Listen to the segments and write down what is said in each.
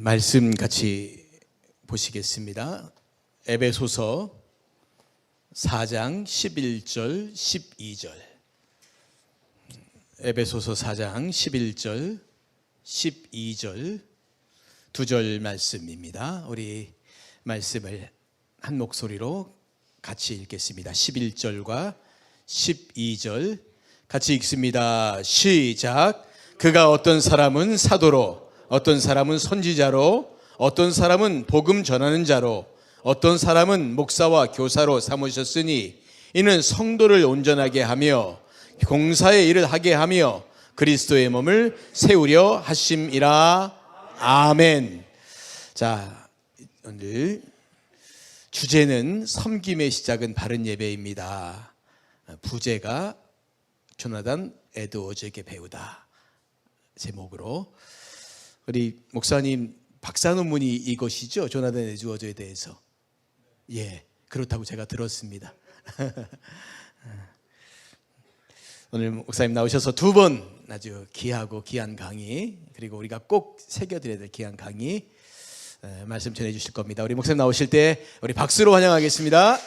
말씀 같이 보시겠습니다. 에베소서 4장 11절 12절. 에베소서 4장 11절 12절 두 절 말씀입니다. 우리 말씀을 한 목소리로 같이 읽겠습니다. 11절과 12절 같이 읽습니다. 시작. 그가 어떤 사람은 사도로, 어떤 사람은 선지자로, 어떤 사람은 복음 전하는 자로, 어떤 사람은 목사와 교사로 삼으셨으니 이는 성도를 온전하게 하며 공사의 일을 하게 하며 그리스도의 몸을 세우려 하심이라. 아멘. 자, 오늘 주제는 섬김의 시작은 바른 예배입니다. 부제가 조나단 에드워즈에게 배우다 제목으로. 우리 목사님 박사 논문이 이것이죠? 조나단 에드워즈에 대해서. 예, 그렇다고 제가 들었습니다. 오늘 목사님 나오셔서 두 번 아주 귀하고 귀한 강의, 그리고 우리가 꼭 새겨드려야 될 귀한 강의 말씀 전해 주실 겁니다. 우리 목사님 나오실 때 우리 박수로 환영하겠습니다.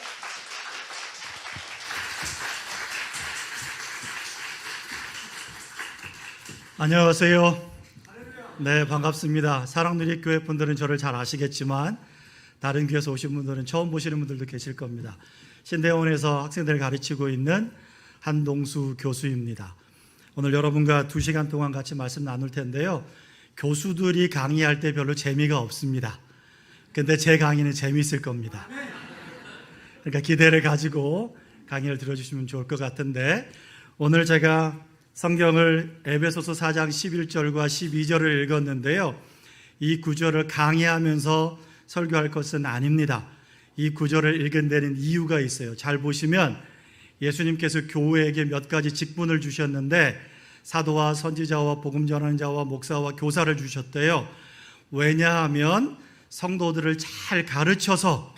안녕하세요. 네, 반갑습니다. 사랑누리교회 분들은 저를 잘 아시겠지만 다른 교회에서 오신 분들은 처음 보시는 분들도 계실 겁니다. 신대원에서 학생들을 가르치고 있는 한동수 교수입니다. 오늘 여러분과 2시간 동안 같이 말씀 나눌 텐데요, 교수들이 강의할 때 별로 재미가 없습니다. 근데 제 강의는 재미있을 겁니다. 그러니까 기대를 가지고 강의를 들어주시면 좋을 것 같은데, 오늘 제가 성경을 에베소서 4장 11절과 12절을 읽었는데요, 이 구절을 강의하면서 설교할 것은 아닙니다. 이 구절을 읽은 데는 이유가 있어요. 잘 보시면 예수님께서 교회에게 몇 가지 직분을 주셨는데 사도와 선지자와 복음 전하는 자와 목사와 교사를 주셨대요. 왜냐하면 성도들을 잘 가르쳐서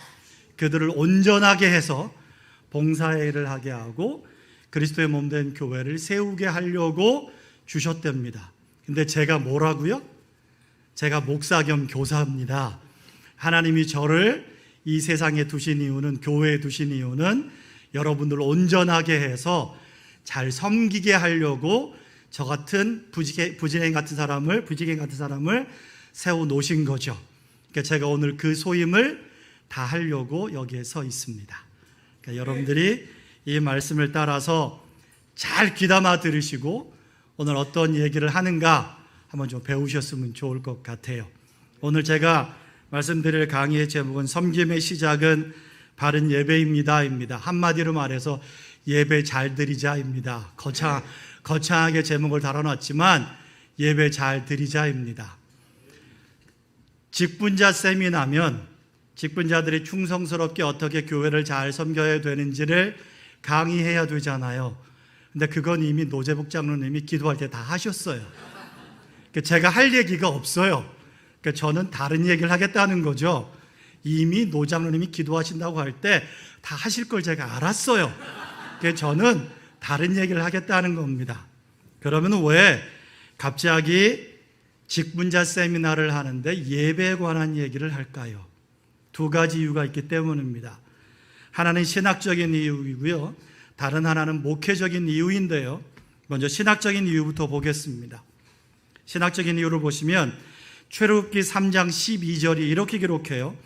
그들을 온전하게 해서 봉사의 일을 하게 하고 그리스도의 몸된 교회를 세우게 하려고 주셨답니다. 근데 제가 뭐라고요? 제가 목사 겸 교사입니다. 하나님이 저를 이 세상에 두신 이유는, 교회에 두신 이유는 여러분들 온전하게 해서 잘 섬기게 하려고 저 같은 부지랭 같은 사람을 세워 놓으신 거죠. 그러니까 제가 오늘 그 소임을 다 하려고 여기에 서 있습니다. 그러니까 여러분들이 이 말씀을 따라서 잘 귀담아 들으시고 오늘 어떤 얘기를 하는가 한번 좀 배우셨으면 좋을 것 같아요. 오늘 제가 말씀드릴 강의의 제목은 섬김의 시작은 바른 예배입니다. 한마디로 말해서 예배 잘 드리자입니다. 거창하게 제목을 달아놨지만 예배 잘 드리자입니다. 직분자 세미나면 직분자들이 충성스럽게 어떻게 교회를 잘 섬겨야 되는지를 강의해야 되잖아요. 근데 그건 이미 노재복 장로님이 기도할 때 다 하셨어요. 제가 할 얘기가 없어요. 저는 다른 얘기를 하겠다는 거죠. 이미 노 장로님이 기도하신다고 할 때 다 하실 걸 제가 알았어요. 저는 다른 얘기를 하겠다는 겁니다. 그러면 왜 갑자기 직분자 세미나를 하는데 예배에 관한 얘기를 할까요? 두 가지 이유가 있기 때문입니다. 하나는 신학적인 이유이고요, 다른 하나는 목회적인 이유인데요, 먼저 신학적인 이유부터 보겠습니다. 신학적인 이유를 보시면 출애굽기 3장 12절이 이렇게 기록해요.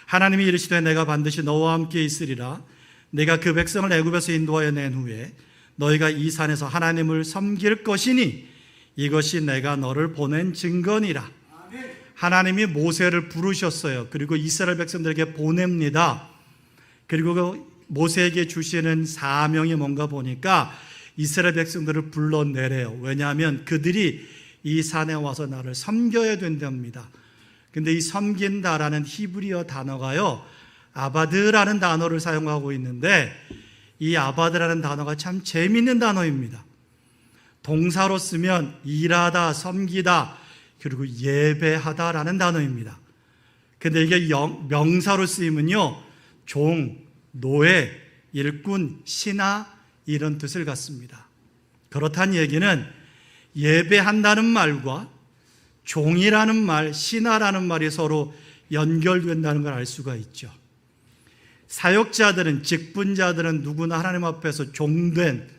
하나님이 이르시되 내가 반드시 너와 함께 있으리라. 내가 그 백성을 애굽에서 인도하여 낸 후에 너희가 이 산에서 하나님을 섬길 것이니 이것이 내가 너를 보낸 증거니라. 하나님이 모세를 부르셨어요. 그리고 이스라엘 백성들에게 보냅니다. 그리고 모세에게 주시는 사명이 뭔가 보니까 이스라엘 백성들을 불러내래요. 왜냐하면 그들이 이 산에 와서 나를 섬겨야 된답니다. 근데 이 섬긴다라는 히브리어 단어가요, 아바드라는 단어를 사용하고 있는데 이 아바드라는 단어가 참 재미있는 단어입니다. 동사로 쓰면 일하다, 섬기다, 그리고 예배하다라는 단어입니다. 근데 이게 명사로 쓰이면요, 종, 노예, 일꾼, 신하 이런 뜻을 갖습니다. 그렇다는 얘기는 예배한다는 말과 종이라는 말, 신하라는 말이 서로 연결된다는 걸 알 수가 있죠. 사역자들은, 직분자들은 누구나 하나님 앞에서 종된,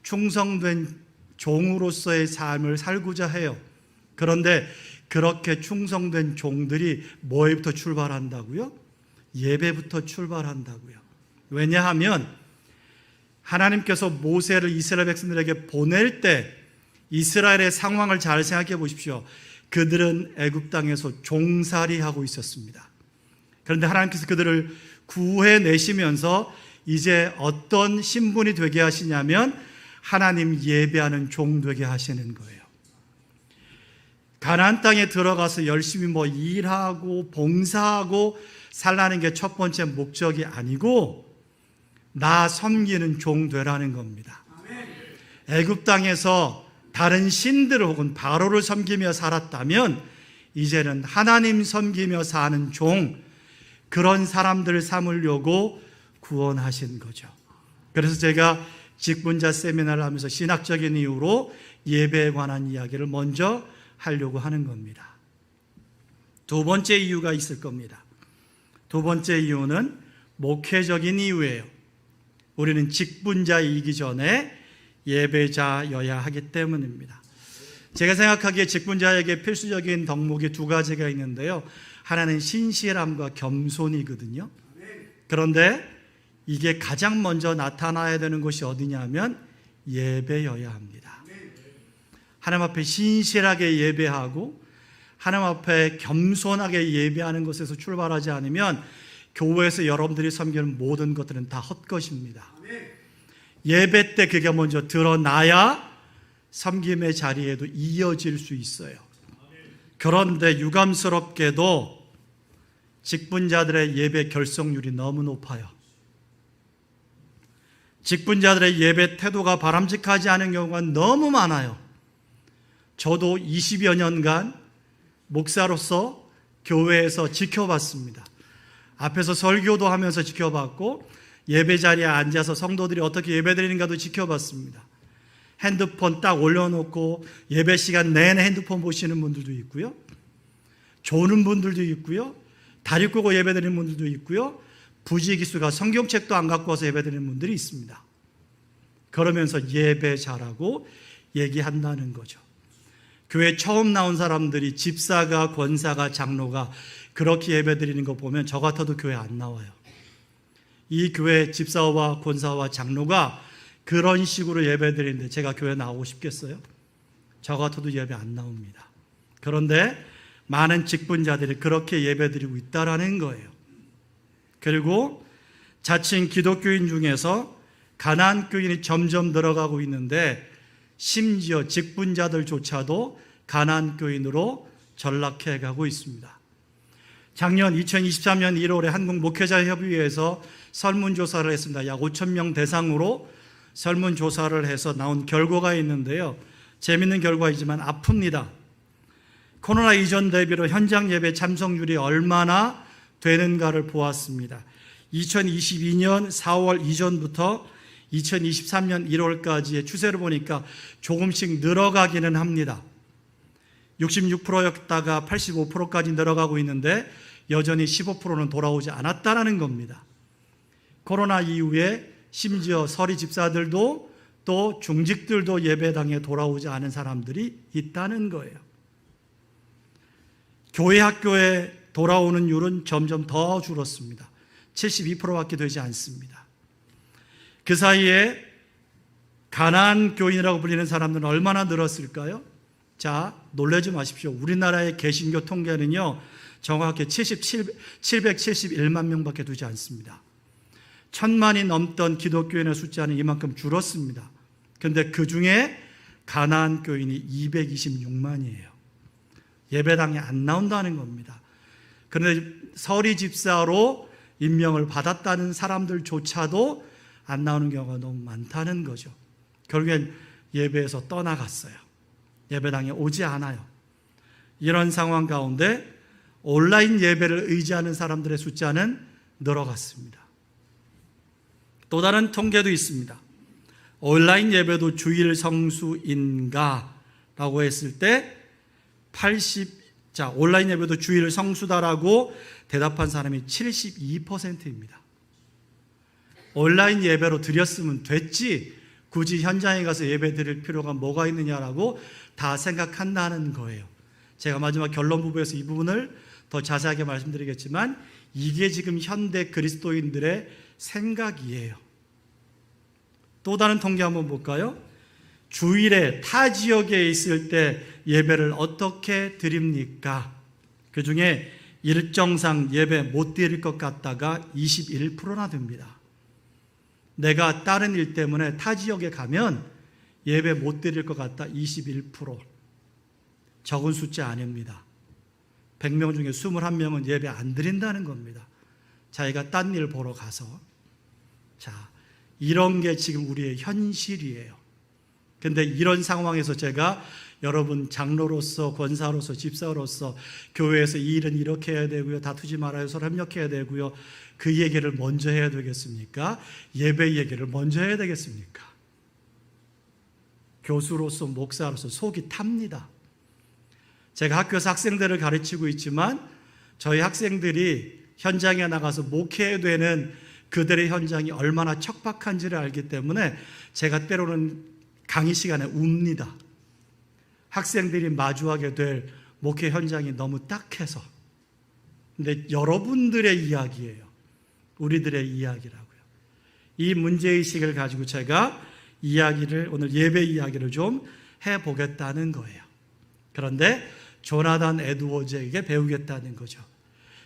충성된 종으로서의 삶을 살고자 해요. 그런데 그렇게 충성된 종들이 뭐에부터 출발한다고요? 예배부터 출발한다고요. 왜냐하면 하나님께서 모세를 이스라엘 백성들에게 보낼 때 이스라엘의 상황을 잘 생각해 보십시오. 그들은 애굽 땅에서 종살이하고 있었습니다. 그런데 하나님께서 그들을 구해내시면서 이제 어떤 신분이 되게 하시냐면 하나님 예배하는 종 되게 하시는 거예요. 가나안 땅에 들어가서 열심히 일하고 봉사하고 살라는 게 첫 번째 목적이 아니고 나 섬기는 종 되라는 겁니다. 애굽 땅에서 다른 신들을 혹은 바로를 섬기며 살았다면 이제는 하나님 섬기며 사는 종, 그런 사람들을 삼으려고 구원하신 거죠. 그래서 제가 직분자 세미나를 하면서 신학적인 이유로 예배에 관한 이야기를 먼저 하려고 하는 겁니다. 두 번째 이유가 있을 겁니다. 두 번째 이유는 목회적인 이유예요. 우리는 직분자이기 전에 예배자여야 하기 때문입니다. 제가 생각하기에 직분자에게 필수적인 덕목이 두 가지가 있는데요. 하나는 신실함과 겸손이거든요. 그런데 이게 가장 먼저 나타나야 되는 곳이 어디냐면 예배여야 합니다. 하나님 앞에 신실하게 예배하고 하나님 앞에 겸손하게 예배하는 것에서 출발하지 않으면 교회에서 여러분들이 섬기는 모든 것들은 다 헛것입니다. 예배 때 그게 먼저 드러나야 섬김의 자리에도 이어질 수 있어요. 그런데 유감스럽게도 직분자들의 예배 결석률이 너무 높아요. 직분자들의 예배 태도가 바람직하지 않은 경우가 너무 많아요. 저도 20여 년간 목사로서 교회에서 지켜봤습니다. 앞에서 설교도 하면서 지켜봤고 예배 자리에 앉아서 성도들이 어떻게 예배드리는가도 지켜봤습니다. 핸드폰 딱 올려놓고 예배 시간 내내 핸드폰 보시는 분들도 있고요. 조는 분들도 있고요. 다리 끄고 예배드리는 분들도 있고요. 부지기수가 성경책도 안 갖고 와서 예배드리는 분들이 있습니다. 그러면서 예배 잘하고 얘기한다는 거죠. 교회 처음 나온 사람들이 집사가, 권사가, 장로가 그렇게 예배드리는 거 보면 저 같아도 교회 안 나와요. 이 교회 집사와 권사와 장로가 그런 식으로 예배드리는데 제가 교회 나오고 싶겠어요? 저 같아도 예배 안 나옵니다. 그런데 많은 직분자들이 그렇게 예배드리고 있다라는 거예요. 그리고 자칭 기독교인 중에서 가나안 교인이 점점 늘어가고 있는데 심지어 직분자들조차도 가나안 교인으로 전락해 가고 있습니다. 작년 2023년 1월에 한국목회자협의회에서 설문조사를 했습니다. 약 5천 명 대상으로 설문조사를 해서 나온 결과가 있는데요. 재밌는 결과이지만 아픕니다. 코로나 이전 대비로 현장 예배 참석률이 얼마나 되는가를 보았습니다. 2022년 4월 이전부터 2023년 1월까지의 추세를 보니까 조금씩 늘어가기는 합니다. 66%였다가 85%까지 늘어가고 있는데 여전히 15%는 돌아오지 않았다는 겁니다. 코로나 이후에 심지어 서리 집사들도 또 중직들도 예배당에 돌아오지 않은 사람들이 있다는 거예요. 교회 학교에 돌아오는 율은 점점 더 줄었습니다. 72%밖에 되지 않습니다. 그 사이에 가나안 교인이라고 불리는 사람들은 얼마나 늘었을까요? 자, 놀라지 마십시오. 우리나라의 개신교 통계는요, 정확히 771만 명밖에 되지 않습니다. 1000만이 넘던 기독교인의 숫자는 이만큼 줄었습니다. 그런데 그 중에 가나안 교인이 226만이에요. 예배당에 안 나온다는 겁니다. 그런데 서리 집사로 임명을 받았다는 사람들조차도 안 나오는 경우가 너무 많다는 거죠. 결국엔 예배에서 떠나갔어요. 예배당에 오지 않아요. 이런 상황 가운데 온라인 예배를 의지하는 사람들의 숫자는 늘어갔습니다. 또 다른 통계도 있습니다. 온라인 예배도 주일 성수인가? 라고 했을 때 자, 온라인 예배도 주일 성수다라고 대답한 사람이 72%입니다. 온라인 예배로 드렸으면 됐지 굳이 현장에 가서 예배 드릴 필요가 뭐가 있느냐라고 다 생각한다는 거예요. 제가 마지막 결론 부분에서 이 부분을 더 자세하게 말씀드리겠지만 이게 지금 현대 그리스도인들의 생각이에요. 또 다른 통계 한번 볼까요? 주일에 타 지역에 있을 때 예배를 어떻게 드립니까? 그 중에 일정상 예배 못 드릴 것 같다가 21%나 됩니다. 내가 다른 일 때문에 타 지역에 가면 예배 못 드릴 것 같다 21%. 적은 숫자 아닙니다. 100명 중에 21명은 예배 안 드린다는 겁니다. 자기가 딴 일 보러 가서. 자, 이런 게 지금 우리의 현실이에요. 근데 이런 상황에서 제가 여러분 장로로서, 권사로서, 집사로서 교회에서 이 일은 이렇게 해야 되고요, 다투지 말아요, 서로 협력해야 되고요, 그 얘기를 먼저 해야 되겠습니까? 예배 얘기를 먼저 해야 되겠습니까? 교수로서, 목사로서 속이 탑니다. 제가 학교에서 학생들을 가르치고 있지만 저희 학생들이 현장에 나가서 목회해야 되는 그들의 현장이 얼마나 척박한지를 알기 때문에 제가 때로는 강의 시간에 웁니다. 학생들이 마주하게 될 목회 현장이 너무 딱해서. 근데 여러분들의 이야기예요. 우리들의 이야기라고요. 이 문제의식을 가지고 제가 이야기를, 오늘 예배 이야기를 좀 해보겠다는 거예요. 그런데 조나단 에드워즈에게 배우겠다는 거죠.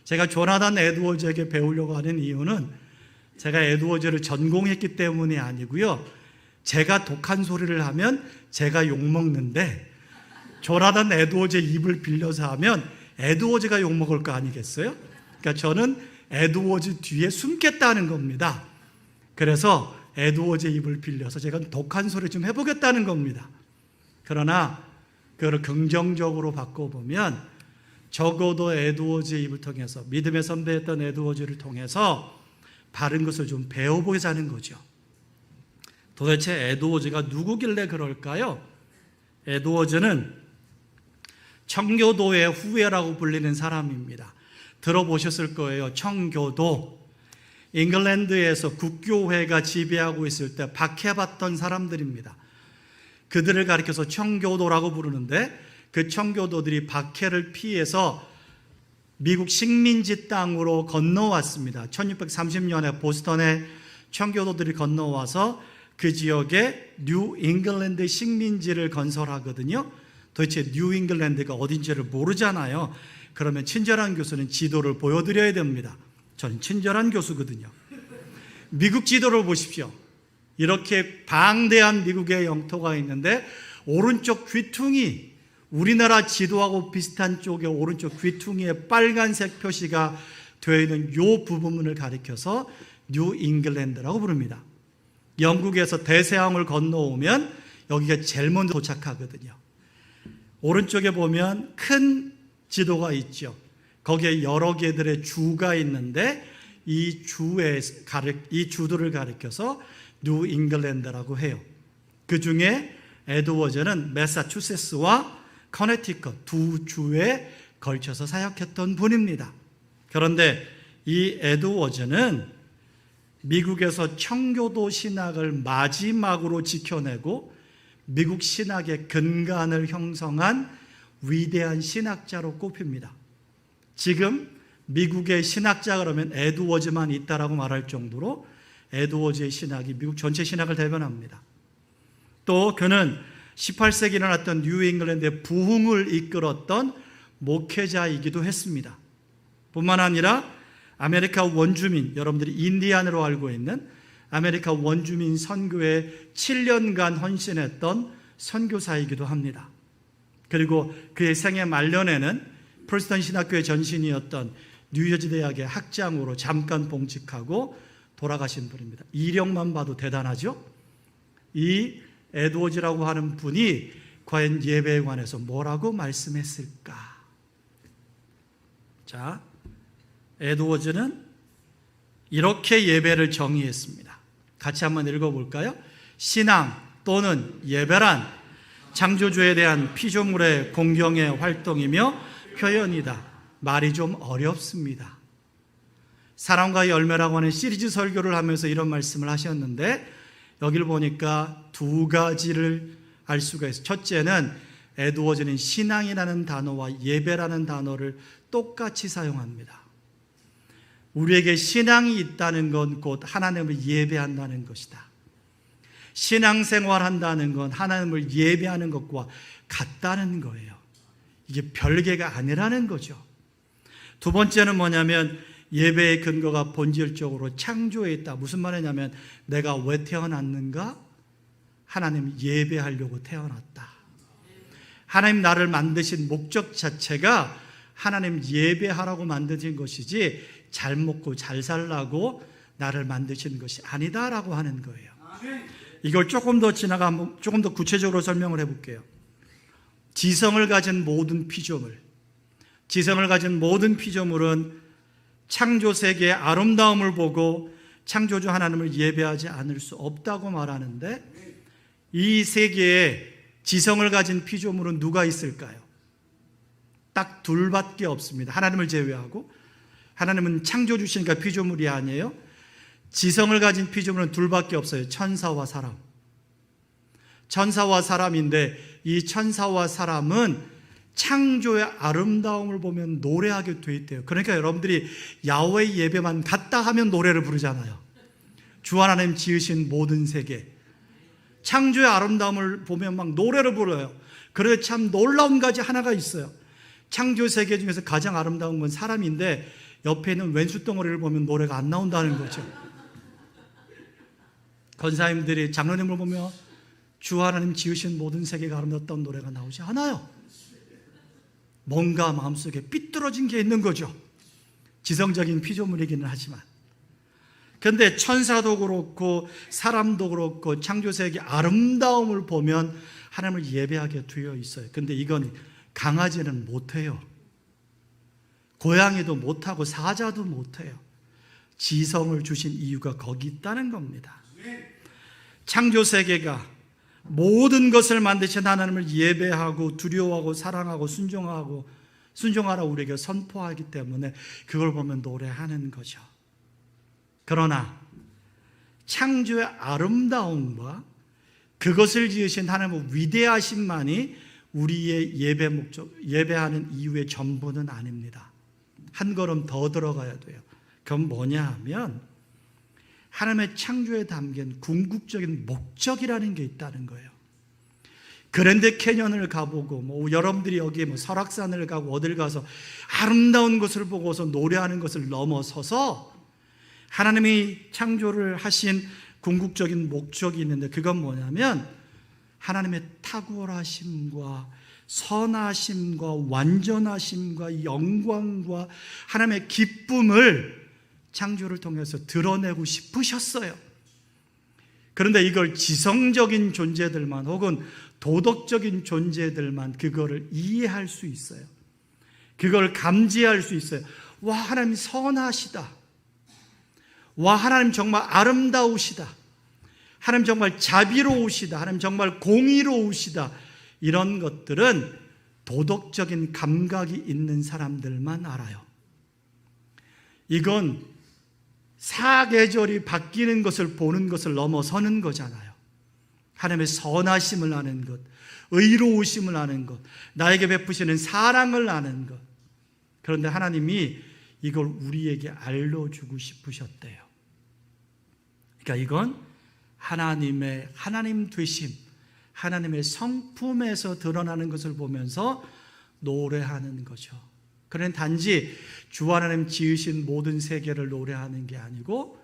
제가 조나단 에드워즈에게 배우려고 하는 이유는 제가 에드워즈를 전공했기 때문이 아니고요, 제가 독한 소리를 하면 제가 욕먹는데 조나단 에드워즈의 입을 빌려서 하면 에드워즈가 욕먹을 거 아니겠어요? 그러니까 저는 에드워즈 뒤에 숨겠다는 겁니다. 그래서 에드워즈의 입을 빌려서 제가 독한 소리 좀 해보겠다는 겁니다. 그러나 그걸 긍정적으로 바꿔보면 적어도 에드워즈의 입을 통해서, 믿음의 선배였던 에드워즈를 통해서 바른 것을 좀 배워보자는 거죠. 도대체 에드워즈가 누구길래 그럴까요? 에드워즈는 청교도의 후예라고 불리는 사람입니다. 들어보셨을 거예요. 청교도. 잉글랜드에서 국교회가 지배하고 있을 때 박해받던 사람들입니다. 그들을 가리켜서 청교도라고 부르는데 그 청교도들이 박해를 피해서 미국 식민지 땅으로 건너왔습니다. 1630년에 보스턴에 청교도들이 건너와서 그 지역에 뉴 잉글랜드 식민지를 건설하거든요. 도대체 뉴 잉글랜드가 어딘지를 모르잖아요. 그러면 친절한 교수는 지도를 보여드려야 됩니다. 저는 친절한 교수거든요. 미국 지도를 보십시오. 이렇게 방대한 미국의 영토가 있는데 오른쪽 귀퉁이, 우리나라 지도하고 비슷한 쪽에 오른쪽 귀퉁이에 빨간색 표시가 되어 있는 이 부분을 가리켜서 뉴 잉글랜드라고 부릅니다. 영국에서 대서양을 건너오면 여기가 제일 먼저 도착하거든요. 오른쪽에 보면 큰 지도가 있죠. 거기에 여러 개들의 주가 있는데 이 주들을 가리켜서 뉴 잉글랜드라고 해요. 그 중에 에드워즈는 매사추세츠와 커네티컷 두 주에 걸쳐서 사역했던 분입니다. 그런데 이 에드워즈는 미국에서 청교도 신학을 마지막으로 지켜내고 미국 신학의 근간을 형성한 위대한 신학자로 꼽힙니다. 지금 미국의 신학자 그러면 에드워즈만 있다라고 말할 정도로 에드워즈의 신학이 미국 전체 신학을 대변합니다. 또 그는 18세기에 일어났던 뉴 잉글랜드의 부흥을 이끌었던 목회자이기도 했습니다. 뿐만 아니라 아메리카 원주민, 여러분들이 인디안으로 알고 있는 아메리카 원주민 선교에 7년간 헌신했던 선교사이기도 합니다. 그리고 그의 생애 말년에는 프리스턴 신학교의 전신이었던 뉴저지 대학의 학장으로 잠깐 봉직하고 돌아가신 분입니다. 이력만 봐도 대단하죠? 이 에드워즈라고 하는 분이 과연 예배에 관해서 뭐라고 말씀했을까? 자, 에드워즈는 이렇게 예배를 정의했습니다. 같이 한번 읽어볼까요? 신앙 또는 예배란 창조주에 대한 피조물의 공경의 활동이며 표현이다. 말이 좀 어렵습니다. 사랑과 열매라고 하는 시리즈 설교를 하면서 이런 말씀을 하셨는데, 여기를 보니까 두 가지를 알 수가 있어요. 첫째는 에드워즈는 신앙이라는 단어와 예배라는 단어를 똑같이 사용합니다. 우리에게 신앙이 있다는 건 곧 하나님을 예배한다는 것이다. 신앙생활한다는 건 하나님을 예배하는 것과 같다는 거예요. 이게 별개가 아니라는 거죠. 두 번째는 뭐냐면 예배의 근거가 본질적으로 창조에 있다. 무슨 말이냐면 내가 왜 태어났는가? 하나님 예배하려고 태어났다. 하나님 나를 만드신 목적 자체가 하나님 예배하라고 만드신 것이지 잘 먹고 잘 살라고 나를 만드신 것이 아니다라고 하는 거예요. 이걸 조금 더 구체적으로 설명을 해볼게요. 지성을 가진 모든 피조물은 창조 세계의 아름다움을 보고 창조주 하나님을 예배하지 않을 수 없다고 말하는데, 이 세계에 지성을 가진 피조물은 누가 있을까요? 딱 둘밖에 없습니다. 하나님을 제외하고. 하나님은 창조주시니까 피조물이 아니에요. 지성을 가진 피조물은 둘밖에 없어요. 천사와 사람. 천사와 사람인데, 이 천사와 사람은 창조의 아름다움을 보면 노래하게 돼 있대요. 그러니까 여러분들이 야훼 예배만 갔다 하면 노래를 부르잖아요. 주 하나님 지으신 모든 세계, 창조의 아름다움을 보면 막 노래를 불러요. 그래서 참 놀라운 가지 하나가 있어요. 창조 세계 중에서 가장 아름다운 건 사람인데 옆에 있는 왼수 덩어리를 보면 노래가 안 나온다는 거죠. 권사님들이 장로님을 보면 주 하나님 지으신 모든 세계가 아름답다는 노래가 나오지 않아요. 뭔가 마음속에 삐뚤어진 게 있는 거죠. 지성적인 피조물이기는 하지만. 그런데 천사도 그렇고 사람도 그렇고 창조세계 아름다움을 보면 하나님을 예배하게 되어 있어요. 그런데 이건 강아지는 못해요. 고양이도 못하고 사자도 못해요. 지성을 주신 이유가 거기 있다는 겁니다. 창조세계가 모든 것을 만드신 하나님을 예배하고 두려워하고 사랑하고 순종하라고 우리에게 선포하기 때문에 그걸 보면 노래하는 거죠. 그러나 창조의 아름다움과 그것을 지으신 하나님의 위대하심만이 우리의 예배 목적, 예배하는 이유의 전부는 아닙니다. 한 걸음 더 들어가야 돼요. 그건 뭐냐 하면 하나님의 창조에 담긴 궁극적인 목적이라는 게 있다는 거예요. 그랜드 캐년을 가보고 여러분들이 여기 설악산을 가고 어딜 가서 아름다운 것을 보고서 노래하는 것을 넘어서서 하나님이 창조를 하신 궁극적인 목적이 있는데, 그건 뭐냐면 하나님의 탁월하심과 선하심과 완전하심과 영광과 하나님의 기쁨을 창조를 통해서 드러내고 싶으셨어요. 그런데 이걸 지성적인 존재들만 혹은 도덕적인 존재들만 그거를 이해할 수 있어요. 그걸 감지할 수 있어요. 와, 하나님 선하시다. 와, 하나님 정말 아름다우시다. 하나님 정말 자비로우시다. 하나님 정말 공의로우시다. 이런 것들은 도덕적인 감각이 있는 사람들만 알아요. 이건 사계절이 바뀌는 것을 보는 것을 넘어서는 거잖아요. 하나님의 선하심을 아는 것, 의로우심을 아는 것, 나에게 베푸시는 사랑을 아는 것. 그런데 하나님이 이걸 우리에게 알려주고 싶으셨대요. 그러니까 이건 하나님의 하나님 되심, 하나님의 성품에서 드러나는 것을 보면서 노래하는 거죠. 그는 단지 주 하나님 지으신 모든 세계를 노래하는 게 아니고,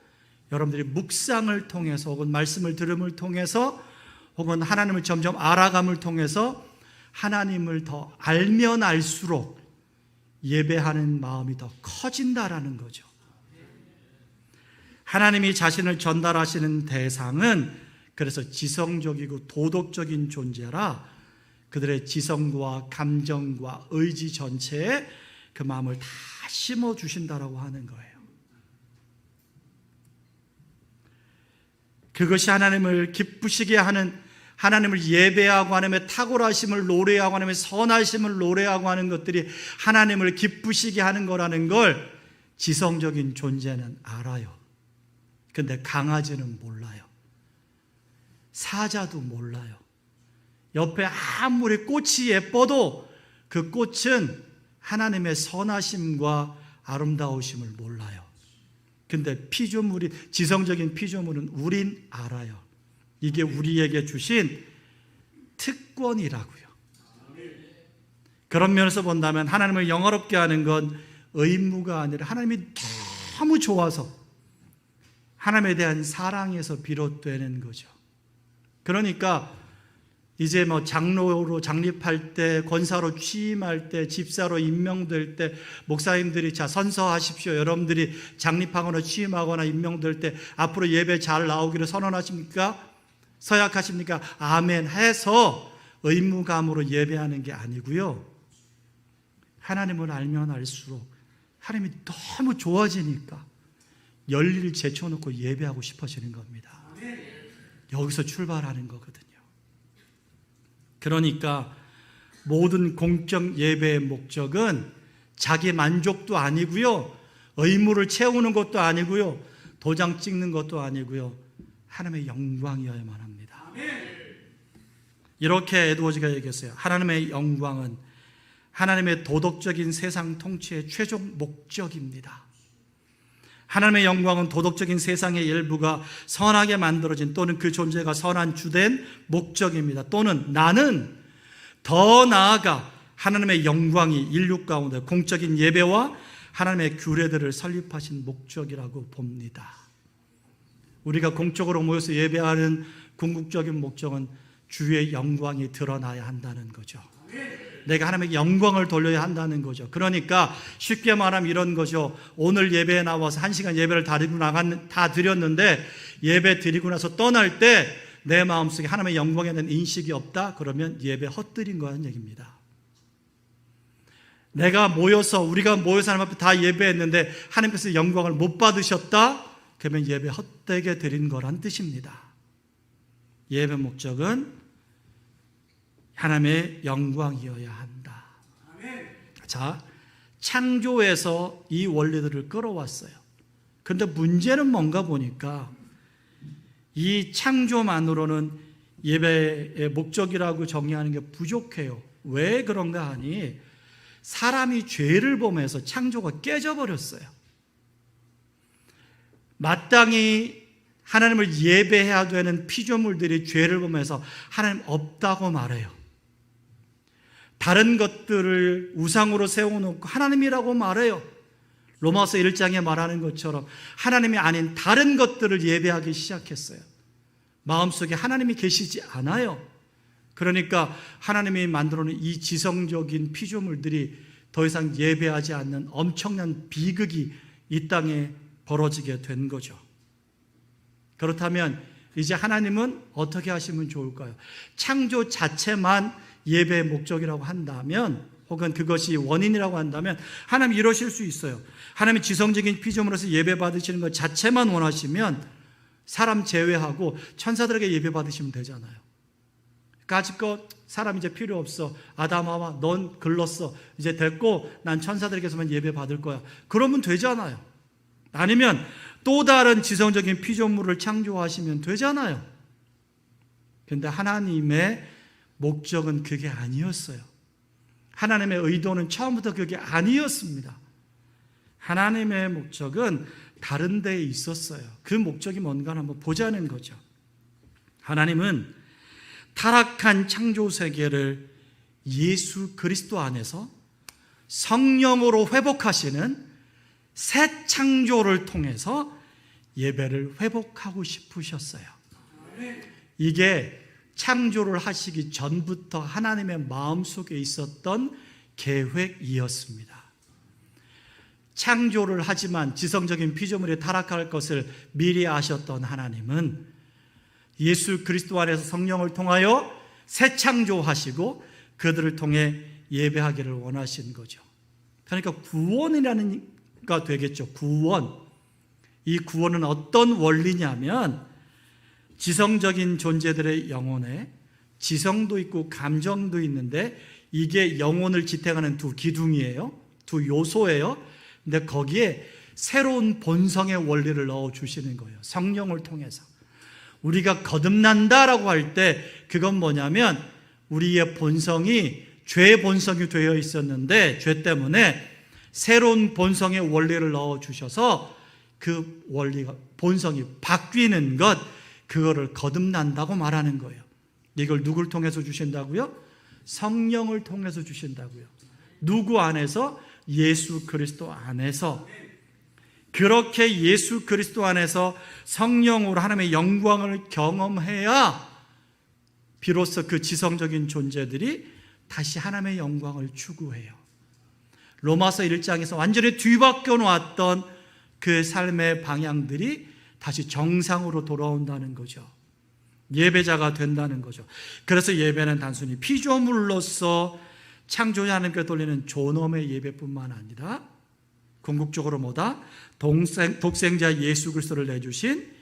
여러분들이 묵상을 통해서 혹은 말씀을 들음을 통해서 혹은 하나님을 점점 알아감을 통해서 하나님을 더 알면 알수록 예배하는 마음이 더 커진다라는 거죠. 하나님이 자신을 전달하시는 대상은 그래서 지성적이고 도덕적인 존재라 그들의 지성과 감정과 의지 전체에 그 마음을 다 심어주신다라고 하는 거예요. 그것이 하나님을 기쁘시게 하는 하나님을 예배하고 하나님의 탁월하심을 노래하고 하나님의 선하심을 노래하고 하는 것들이 하나님을 기쁘시게 하는 거라는 걸 지성적인 존재는 알아요. 근데 강아지는 몰라요. 사자도 몰라요. 옆에 아무리 꽃이 예뻐도 그 꽃은 하나님의 선하심과 아름다우심을 몰라요. 근데 피조물이, 지성적인 피조물은 우린 알아요. 이게 우리에게 주신 특권이라고요. 그런 면에서 본다면 하나님을 영화롭게 하는 건 의무가 아니라 하나님이 너무 좋아서 하나님에 대한 사랑에서 비롯되는 거죠. 그러니까 이제 뭐 장로로 장립할 때, 권사로 취임할 때, 집사로 임명될 때, 목사님들이 자 선서하십시오. 여러분들이 장립하거나 취임하거나 임명될 때 앞으로 예배 잘 나오기를 선언하십니까? 서약하십니까? 아멘 해서 의무감으로 예배하는 게 아니고요. 하나님을 알면 알수록 하나님이 너무 좋아지니까 열리를 제쳐놓고 예배하고 싶어지는 겁니다. 여기서 출발하는 거거든요. 그러니까 모든 공적 예배의 목적은 자기 만족도 아니고요, 의무를 채우는 것도 아니고요, 도장 찍는 것도 아니고요, 하나님의 영광이어야만 합니다. 이렇게 에드워즈가 얘기했어요. 하나님의 영광은 하나님의 도덕적인 세상 통치의 최종 목적입니다. 하나님의 영광은 도덕적인 세상의 일부가 선하게 만들어진 또는 그 존재가 선한 주된 목적입니다. 또는 나는 더 나아가 하나님의 영광이 인류 가운데 공적인 예배와 하나님의 규례들을 설립하신 목적이라고 봅니다. 우리가 공적으로 모여서 예배하는 궁극적인 목적은 주의 영광이 드러나야 한다는 거죠. 내가 하나님의 영광을 돌려야 한다는 거죠. 그러니까 쉽게 말하면 이런 거죠. 오늘 예배에 나와서 1시간 예배를 다 드렸는데 예배 드리고 나서 떠날 때 내 마음속에 하나님의 영광에 대한 인식이 없다? 그러면 예배 헛들인 거라는 얘기입니다. 우리가 모여서 하나님 앞에 다 예배했는데 하나님께서 영광을 못 받으셨다? 그러면 예배 헛되게 드린 거란 뜻입니다. 예배 목적은 하나님의 영광이어야 한다. 자, 창조에서 이 원리들을 끌어왔어요. 그런데 문제는 뭔가 보니까 이 창조만으로는 예배의 목적이라고 정의하는 게 부족해요. 왜 그런가 하니 사람이 죄를 범해서 창조가 깨져버렸어요. 마땅히 하나님을 예배해야 되는 피조물들이 죄를 범해서 하나님 없다고 말해요. 다른 것들을 우상으로 세워놓고 하나님이라고 말해요. 로마서 1장에 말하는 것처럼 하나님이 아닌 다른 것들을 예배하기 시작했어요. 마음속에 하나님이 계시지 않아요. 그러니까 하나님이 만들어놓은 이 지성적인 피조물들이 더 이상 예배하지 않는 엄청난 비극이 이 땅에 벌어지게 된 거죠. 그렇다면 이제 하나님은 어떻게 하시면 좋을까요? 창조 자체만 예배의 목적이라고 한다면, 혹은 그것이 원인이라고 한다면 하나님 이러실 수 있어요. 하나님이 지성적인 피조물로서 예배 받으시는 것 자체만 원하시면 사람 제외하고 천사들에게 예배 받으시면 되잖아요. 까짓것 사람 이제 필요 없어. 아담아와 넌 글렀어. 이제 됐고 난 천사들에게서만 예배 받을 거야. 그러면 되잖아요. 아니면 또 다른 지성적인 피조물을 창조하시면 되잖아요. 그런데 하나님의 목적은 그게 아니었어요. 하나님의 의도는 처음부터 그게 아니었습니다. 하나님의 목적은 다른 데에 있었어요. 그 목적이 뭔가 한번 보자는 거죠. 하나님은 타락한 창조 세계를 예수 그리스도 안에서 성령으로 회복하시는 새 창조를 통해서 예배를 회복하고 싶으셨어요. 이게 창조를 하시기 전부터 하나님의 마음속에 있었던 계획이었습니다. 창조를 하지만 지성적인 피조물이 타락할 것을 미리 아셨던 하나님은 예수 그리스도 안에서 성령을 통하여 새 창조하시고 그들을 통해 예배하기를 원하신 거죠. 그러니까 구원이라는 가 되겠죠. 구원. 이 구원은 어떤 원리냐면 지성적인 존재들의 영혼에 지성도 있고 감정도 있는데 이게 영혼을 지탱하는 두 기둥이에요. 두 요소예요. 근데 거기에 새로운 본성의 원리를 넣어 주시는 거예요. 성령을 통해서. 우리가 거듭난다라고 할 때 그건 뭐냐면 우리의 본성이 죄의 본성이 되어 있었는데 죄 때문에 새로운 본성의 원리를 넣어 주셔서 그 원리가 본성이 바뀌는 것, 그거를 거듭난다고 말하는 거예요. 이걸 누굴 통해서 주신다고요? 성령을 통해서 주신다고요. 누구 안에서? 예수 그리스도 안에서. 그렇게 예수 그리스도 안에서 성령으로 하나님의 영광을 경험해야 비로소 그 지성적인 존재들이 다시 하나님의 영광을 추구해요. 로마서 1장에서 완전히 뒤바뀌어 놓았던 그 삶의 방향들이 다시 정상으로 돌아온다는 거죠. 예배자가 된다는 거죠. 그래서 예배는 단순히 피조물로서 창조자 하나님께 돌리는 존엄의 예배뿐만 아니라 궁극적으로 뭐다? 독생자 예수 그리스도를 내주신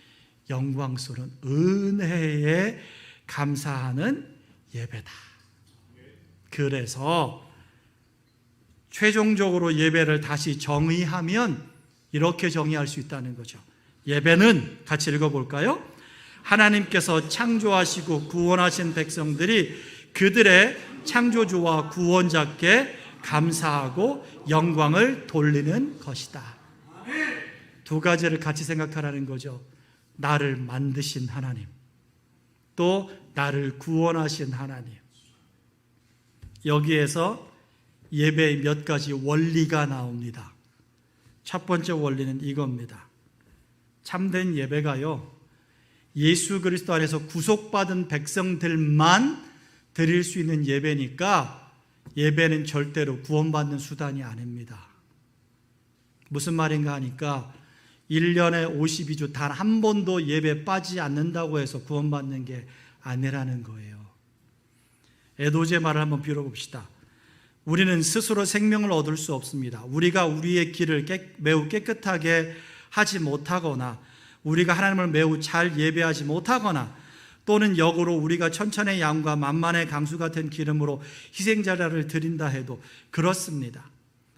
영광스러운 은혜에 감사하는 예배다. 그래서 최종적으로 예배를 다시 정의하면 이렇게 정의할 수 있다는 거죠. 예배는 같이 읽어볼까요? 하나님께서 창조하시고 구원하신 백성들이 그들의 창조주와 구원자께 감사하고 영광을 돌리는 것이다. 두 가지를 같이 생각하라는 거죠. 나를 만드신 하나님, 또 나를 구원하신 하나님. 여기에서 예배의 몇 가지 원리가 나옵니다. 첫 번째 원리는 이겁니다. 참된 예배가요, 예수 그리스도 안에서 구속받은 백성들만 드릴 수 있는 예배니까 예배는 절대로 구원받는 수단이 아닙니다. 무슨 말인가 하니까 1년에 52주 단 한 번도 예배 빠지지 않는다고 해서 구원받는 게 아니라는 거예요. 에도제 말을 한번 빌어봅시다. 우리는 스스로 생명을 얻을 수 없습니다. 우리가 우리의 길을 매우 깨끗하게 하지 못하거나 우리가 하나님을 매우 잘 예배하지 못하거나 또는 역으로 우리가 천천의 양과 만만의 강수 같은 기름으로 희생자를 드린다 해도 그렇습니다.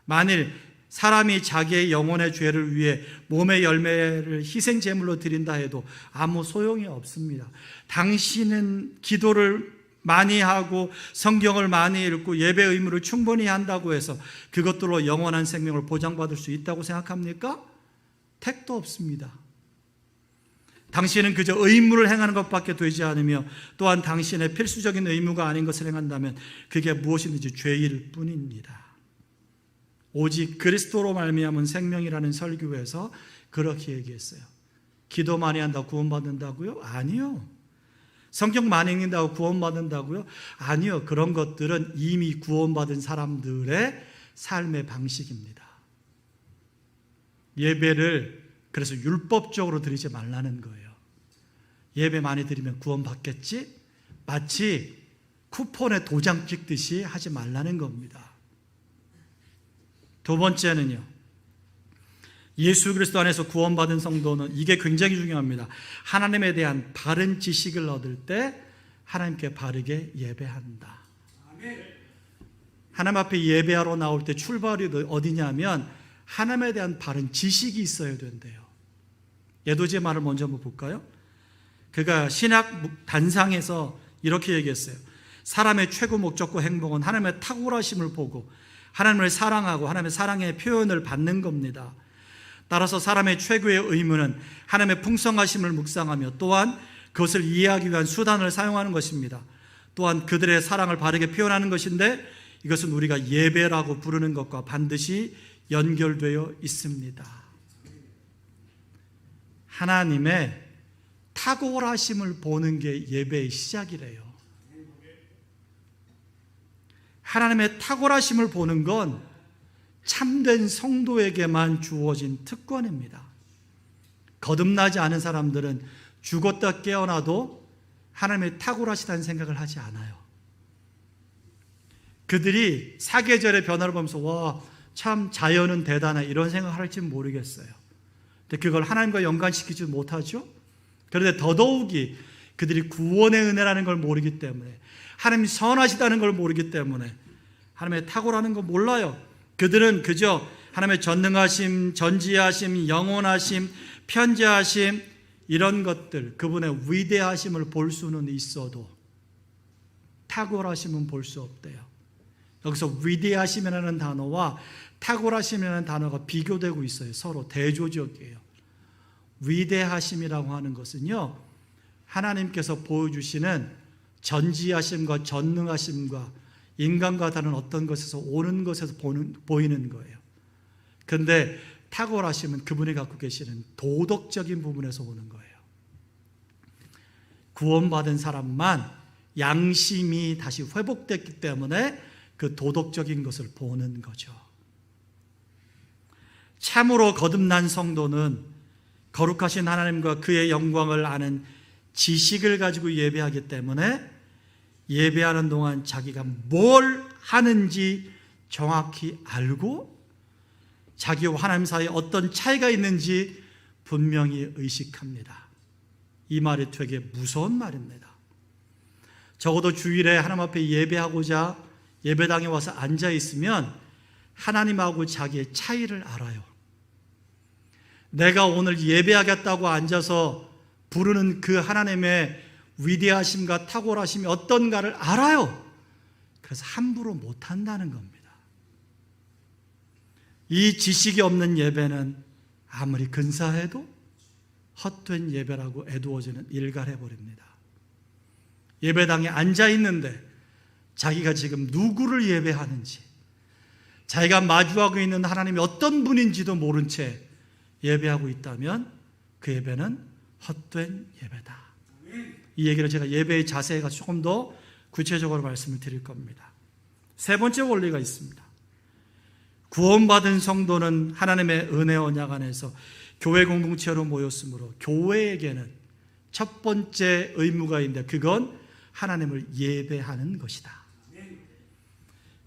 만일 사람이 자기의 영혼의 죄를 위해 몸의 열매를 희생 제물로 드린다 해도 아무 소용이 없습니다. 당신은 기도를 많이 하고 성경을 많이 읽고 예배 의무를 충분히 한다고 해서 그것들로 영원한 생명을 보장받을 수 있다고 생각합니까? 택도 없습니다. 당신은 그저 의무를 행하는 것밖에 되지 않으며 또한 당신의 필수적인 의무가 아닌 것을 행한다면 그게 무엇이든지 죄일 뿐입니다. 오직 그리스도로 말미암은 생명이라는 설교에서 그렇게 얘기했어요. 기도 많이 한다고 구원받는다고요? 아니요. 성경 많이 읽는다고 구원받는다고요? 아니요. 그런 것들은 이미 구원받은 사람들의 삶의 방식입니다. 예배를 그래서 율법적으로 드리지 말라는 거예요. 예배 많이 드리면 구원받겠지? 마치 쿠폰에 도장 찍듯이 하지 말라는 겁니다. 두 번째는요, 예수 그리스도 안에서 구원받은 성도는 이게 굉장히 중요합니다. 하나님에 대한 바른 지식을 얻을 때 하나님께 바르게 예배한다. 하나님 앞에 예배하러 나올 때 출발이 어디냐면 하나님에 대한 바른 지식이 있어야 된대요. 에도제 말을 먼저 한번 볼까요? 그가 신학 단상에서 이렇게 얘기했어요. 사람의 최고 목적과 행복은 하나님의 탁월하심을 보고 하나님을 사랑하고 하나님의 사랑의 표현을 받는 겁니다. 따라서 사람의 최고의 의무는 하나님의 풍성하심을 묵상하며 또한 그것을 이해하기 위한 수단을 사용하는 것입니다. 또한 그들의 사랑을 바르게 표현하는 것인데 이것은 우리가 예배라고 부르는 것과 반드시 연결되어 있습니다. 하나님의 탁월하심을 보는 게 예배의 시작이래요. 하나님의 탁월하심을 보는 건 참된 성도에게만 주어진 특권입니다. 거듭나지 않은 사람들은 죽었다 깨어나도 하나님의 탁월하시다는 생각을 하지 않아요. 그들이 사계절의 변화를 보면서 와, 참 자연은 대단해 이런 생각을 할지는 모르겠어요. 근데 그걸 하나님과 연관시키지 못하죠. 그런데 더더욱이 그들이 구원의 은혜라는 걸 모르기 때문에, 하나님이 선하시다는 걸 모르기 때문에, 하나님의 탁월하는 거 몰라요. 그들은 그저 하나님의 전능하심, 전지하심, 영원하심, 편재하심, 이런 것들, 그분의 위대하심을 볼 수는 있어도 탁월하심은 볼 수 없대요. 여기서 위대하심이라는 단어와 탁월하심이라는 단어가 비교되고 있어요. 서로 대조적이에요. 위대하심이라고 하는 것은요, 하나님께서 보여주시는 전지하심과 전능하심과 인간과 다른 어떤 것에서 오는 것에서 보이는 거예요. 그런데 탁월하심은 그분이 갖고 계시는 도덕적인 부분에서 오는 거예요. 구원받은 사람만 양심이 다시 회복됐기 때문에 그 도덕적인 것을 보는 거죠. 참으로 거듭난 성도는 거룩하신 하나님과 그의 영광을 아는 지식을 가지고 예배하기 때문에 예배하는 동안 자기가 뭘 하는지 정확히 알고 자기와 하나님 사이에 어떤 차이가 있는지 분명히 의식합니다. 이 말이 되게 무서운 말입니다. 적어도 주일에 하나님 앞에 예배하고자 예배당에 와서 앉아 있으면 하나님하고 자기의 차이를 알아요. 내가 오늘 예배하겠다고 앉아서 부르는 그 하나님의 위대하심과 탁월하심이 어떤가를 알아요. 그래서 함부로 못한다는 겁니다. 이 지식이 없는 예배는 아무리 근사해도 헛된 예배라고 애두어지는 일갈해버립니다. 예배당에 앉아 있는데 자기가 지금 누구를 예배하는지, 자기가 마주하고 있는 하나님이 어떤 분인지도 모른 채 예배하고 있다면 그 예배는 헛된 예배다. 이 얘기를 제가 예배의 자세에 가서 조금 더 구체적으로 말씀을 드릴 겁니다. 세 번째 원리가 있습니다. 구원받은 성도는 하나님의 은혜 언약 안에서 교회 공동체로 모였으므로 교회에게는 첫 번째 의무가 있는데 그건 하나님을 예배하는 것이다.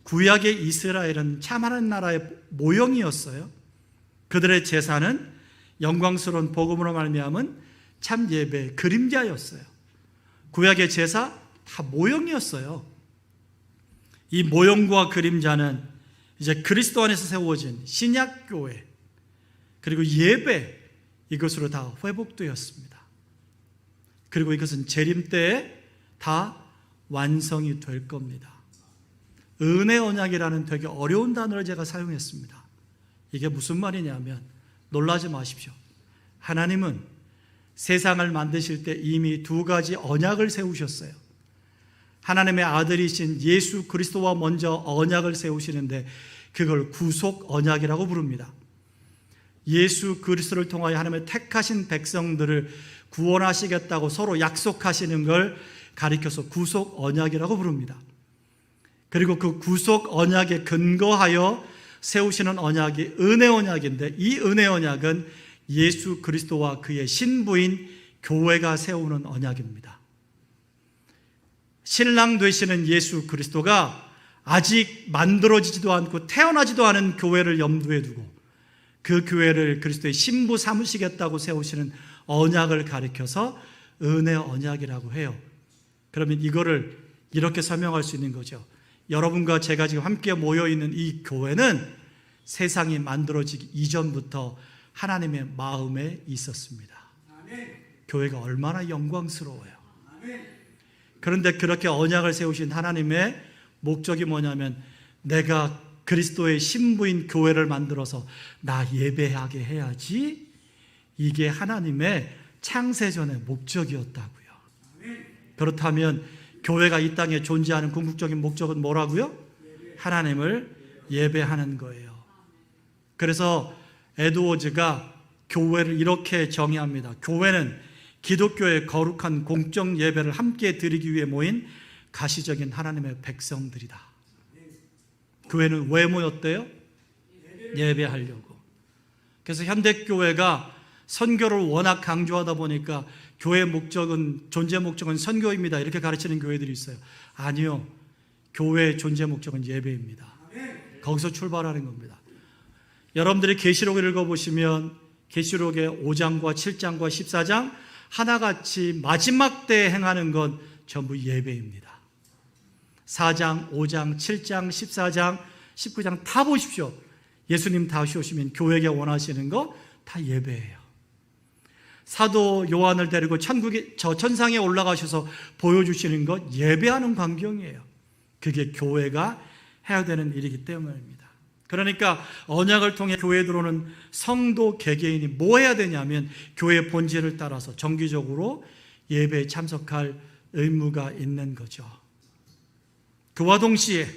구약의 이스라엘은 참 하나님 나라의 모형이었어요. 그들의 제사는 영광스러운 복음으로 말미암은 참 예배의 그림자였어요. 구약의 제사 다 모형이었어요. 이 모형과 그림자는 이제 그리스도 안에서 세워진 신약교회 그리고 예배, 이것으로 다 회복되었습니다. 그리고 이것은 재림 때에 다 완성이 될 겁니다. 은혜 언약이라는 되게 어려운 단어를 제가 사용했습니다. 이게 무슨 말이냐면 놀라지 마십시오. 하나님은 세상을 만드실 때 이미 두 가지 언약을 세우셨어요. 하나님의 아들이신 예수 그리스도와 먼저 언약을 세우시는데 그걸 구속 언약이라고 부릅니다. 예수 그리스도를 통하여 하나님의 택하신 백성들을 구원하시겠다고 서로 약속하시는 걸 가리켜서 구속 언약이라고 부릅니다. 그리고 그 구속 언약에 근거하여 세우시는 언약이 은혜 언약인데 이 은혜 언약은 예수 그리스도와 그의 신부인 교회가 세우는 언약입니다. 신랑 되시는 예수 그리스도가 아직 만들어지지도 않고 태어나지도 않은 교회를 염두에 두고 그 교회를 그리스도의 신부 삼으시겠다고 세우시는 언약을 가리켜서 은혜 언약이라고 해요. 그러면 이거를 이렇게 설명할 수 있는 거죠. 여러분과 제가 지금 함께 모여있는 이 교회는 세상이 만들어지기 이전부터 하나님의 마음에 있었습니다. 교회가 얼마나 영광스러워요. 그런데 그렇게 언약을 세우신 하나님의 목적이 뭐냐면 내가 그리스도의 신부인 교회를 만들어서 나 예배하게 해야지, 이게 하나님의 창세전의 목적이었다고요. 그렇다면 교회가 이 땅에 존재하는 궁극적인 목적은 뭐라고요? 하나님을 예배하는 거예요. 그래서 에드워즈가 교회를 이렇게 정의합니다. 교회는 기독교의 거룩한 공적 예배를 함께 드리기 위해 모인 가시적인 하나님의 백성들이다. 교회는 왜 모였대요? 예배하려고. 그래서 현대교회가 선교를 워낙 강조하다 보니까 교회의 목적은, 존재 목적은 선교입니다, 이렇게 가르치는 교회들이 있어요. 아니요, 교회의 존재 목적은 예배입니다. 거기서 출발하는 겁니다. 여러분들이 계시록을 읽어보시면 계시록의 5장과 7장과 14장 하나같이 마지막 때에 행하는 건 전부 예배입니다. 4장, 5장, 7장, 14장, 19장 다 보십시오. 예수님 다시 오시면 교회가 원하시는 거 다 예배예요. 사도 요한을 데리고 천상에 올라가셔서 보여주시는 것 예배하는 광경이에요. 그게 교회가 해야 되는 일이기 때문입니다. 그러니까 언약을 통해 교회에 들어오는 성도 개개인이 뭐 해야 되냐면 교회 본질을 따라서 정기적으로 예배에 참석할 의무가 있는 거죠. 그와 동시에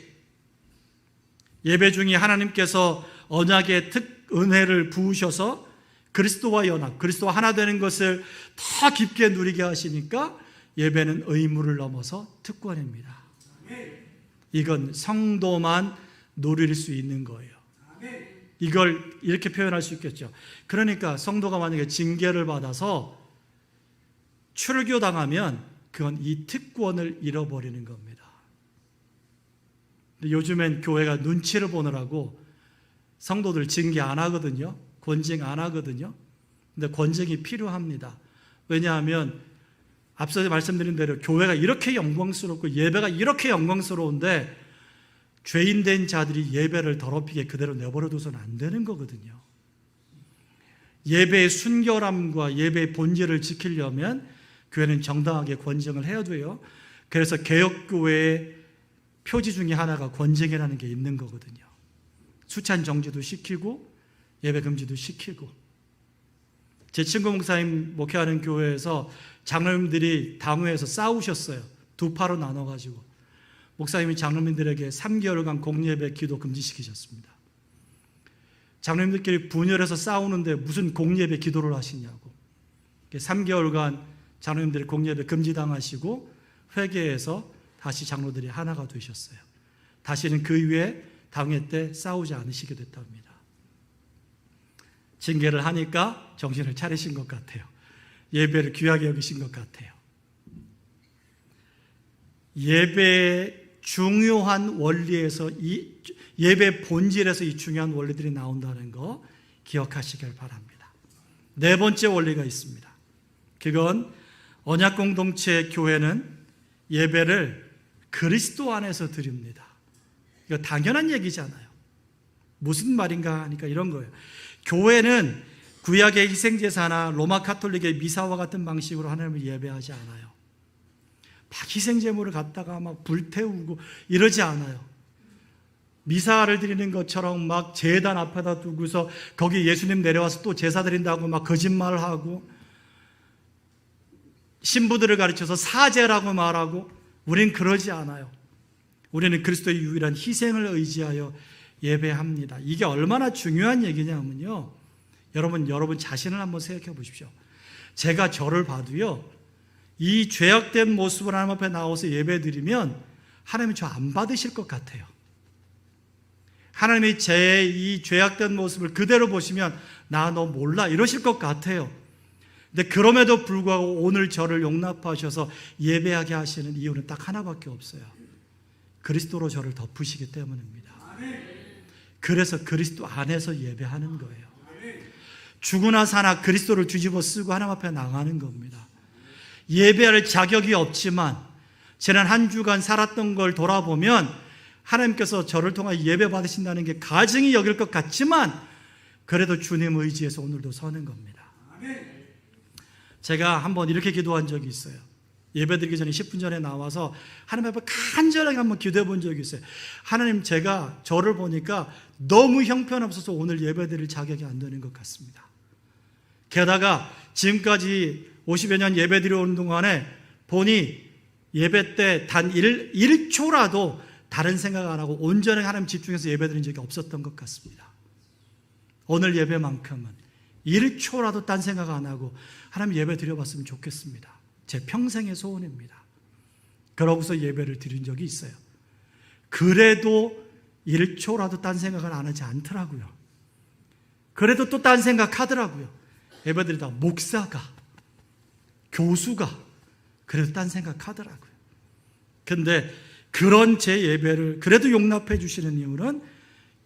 예배 중에 하나님께서 언약의 은혜를 부으셔서 그리스도와 연합, 그리스도와 하나 되는 것을 더 깊게 누리게 하시니까 예배는 의무를 넘어서 특권입니다. 이건 성도만 누릴 수 있는 거예요. 이걸 이렇게 표현할 수 있겠죠. 그러니까 성도가 만약에 징계를 받아서 출교당하면 그건 이 특권을 잃어버리는 겁니다. 요즘엔 교회가 눈치를 보느라고 성도들 징계 안 하거든요. 권징 안 하거든요. 근데 권징이 필요합니다. 왜냐하면 앞서 말씀드린 대로 교회가 이렇게 영광스럽고 예배가 이렇게 영광스러운데 죄인된 자들이 예배를 더럽히게 그대로 내버려둬서는 안 되는 거거든요. 예배의 순결함과 예배의 본질을 지키려면 교회는 정당하게 권징을 해야 돼요. 그래서 개혁교회의 표지 중에 하나가 권징이라는 게 있는 거거든요. 수찬 정지도 시키고 예배 금지도 시키고. 제 친구 목사님 목회하는 교회에서 장로님들이 당회에서 싸우셨어요. 두 파로 나눠가지고 목사님이 장로님들에게 3개월간 공예배 기도 금지시키셨습니다. 장로님들끼리 분열해서 싸우는데 무슨 공예배 기도를 하시냐고. 3개월간 장로님들이 공예배 금지당하시고 회개해서 다시 장로들이 하나가 되셨어요. 다시는 그 위에 당회 때 싸우지 않으시게 됐답니다. 징계를 하니까 정신을 차리신 것 같아요. 예배를 귀하게 여기신 것 같아요. 예배의 중요한 원리에서 예배 본질에서 이 중요한 원리들이 나온다는 거 기억하시길 바랍니다. 네 번째 원리가 있습니다. 그건 언약 공동체 교회는 예배를 그리스도 안에서 드립니다. 이거 당연한 얘기잖아요. 무슨 말인가 하니까 이런 거예요. 교회는 구약의 희생제사나 로마 카톨릭의 미사와 같은 방식으로 하나님을 예배하지 않아요. 막 희생제물을 갖다가 막 불태우고 이러지 않아요. 미사를 드리는 것처럼 막 제단 앞에다 두고서 거기 예수님 내려와서 또 제사 드린다고 막 거짓말을 하고 신부들을 가르쳐서 사제라고 말하고 우리는 그러지 않아요. 우리는 그리스도의 유일한 희생을 의지하여 예배합니다. 이게 얼마나 중요한 얘기냐면요. 여러분 자신을 한번 생각해 보십시오. 제가 저를 봐도요. 이 죄악된 모습을 하나님 앞에 나와서 예배 드리면 하나님이 저 안 받으실 것 같아요. 하나님이 제 이 죄악된 모습을 그대로 보시면 나 너 몰라 이러실 것 같아요. 근데 그럼에도 불구하고 오늘 저를 용납하셔서 예배하게 하시는 이유는 딱 하나밖에 없어요. 그리스도로 저를 덮으시기 때문입니다. 그래서 그리스도 안에서 예배하는 거예요. 죽으나 사나 그리스도를 뒤집어 쓰고 하나님 앞에 나가는 겁니다. 예배할 자격이 없지만 지난 한 주간 살았던 걸 돌아보면 하나님께서 저를 통해 예배 받으신다는 게 가증이 여길 것 같지만 그래도 주님 의지에서 오늘도 서는 겁니다. 제가 한번 이렇게 기도한 적이 있어요. 예배드리기 전에 10분 전에 나와서 하나님 앞에 간절하게 한번 기도해 본 적이 있어요. 하나님, 제가 저를 보니까 너무 형편없어서 오늘 예배드릴 자격이 안 되는 것 같습니다. 게다가 지금까지 50여 년 예배드려 오는 동안에 보니 예배 때 단 1초라도 다른 생각 안 하고 온전히 하나님 집중해서 예배드린 적이 없었던 것 같습니다. 오늘 예배만큼은 1초라도 딴 생각 안 하고 하나님 예배 드려봤으면 좋겠습니다. 제 평생의 소원입니다. 그러고서 예배를 드린 적이 있어요. 그래도 1초라도 딴 생각을 안 하지 않더라고요. 그래도 또 딴 생각하더라고요. 예배 드리다 목사가, 교수가 그래도 딴 생각하더라고요. 근데 그런 제 예배를 그래도 용납해 주시는 이유는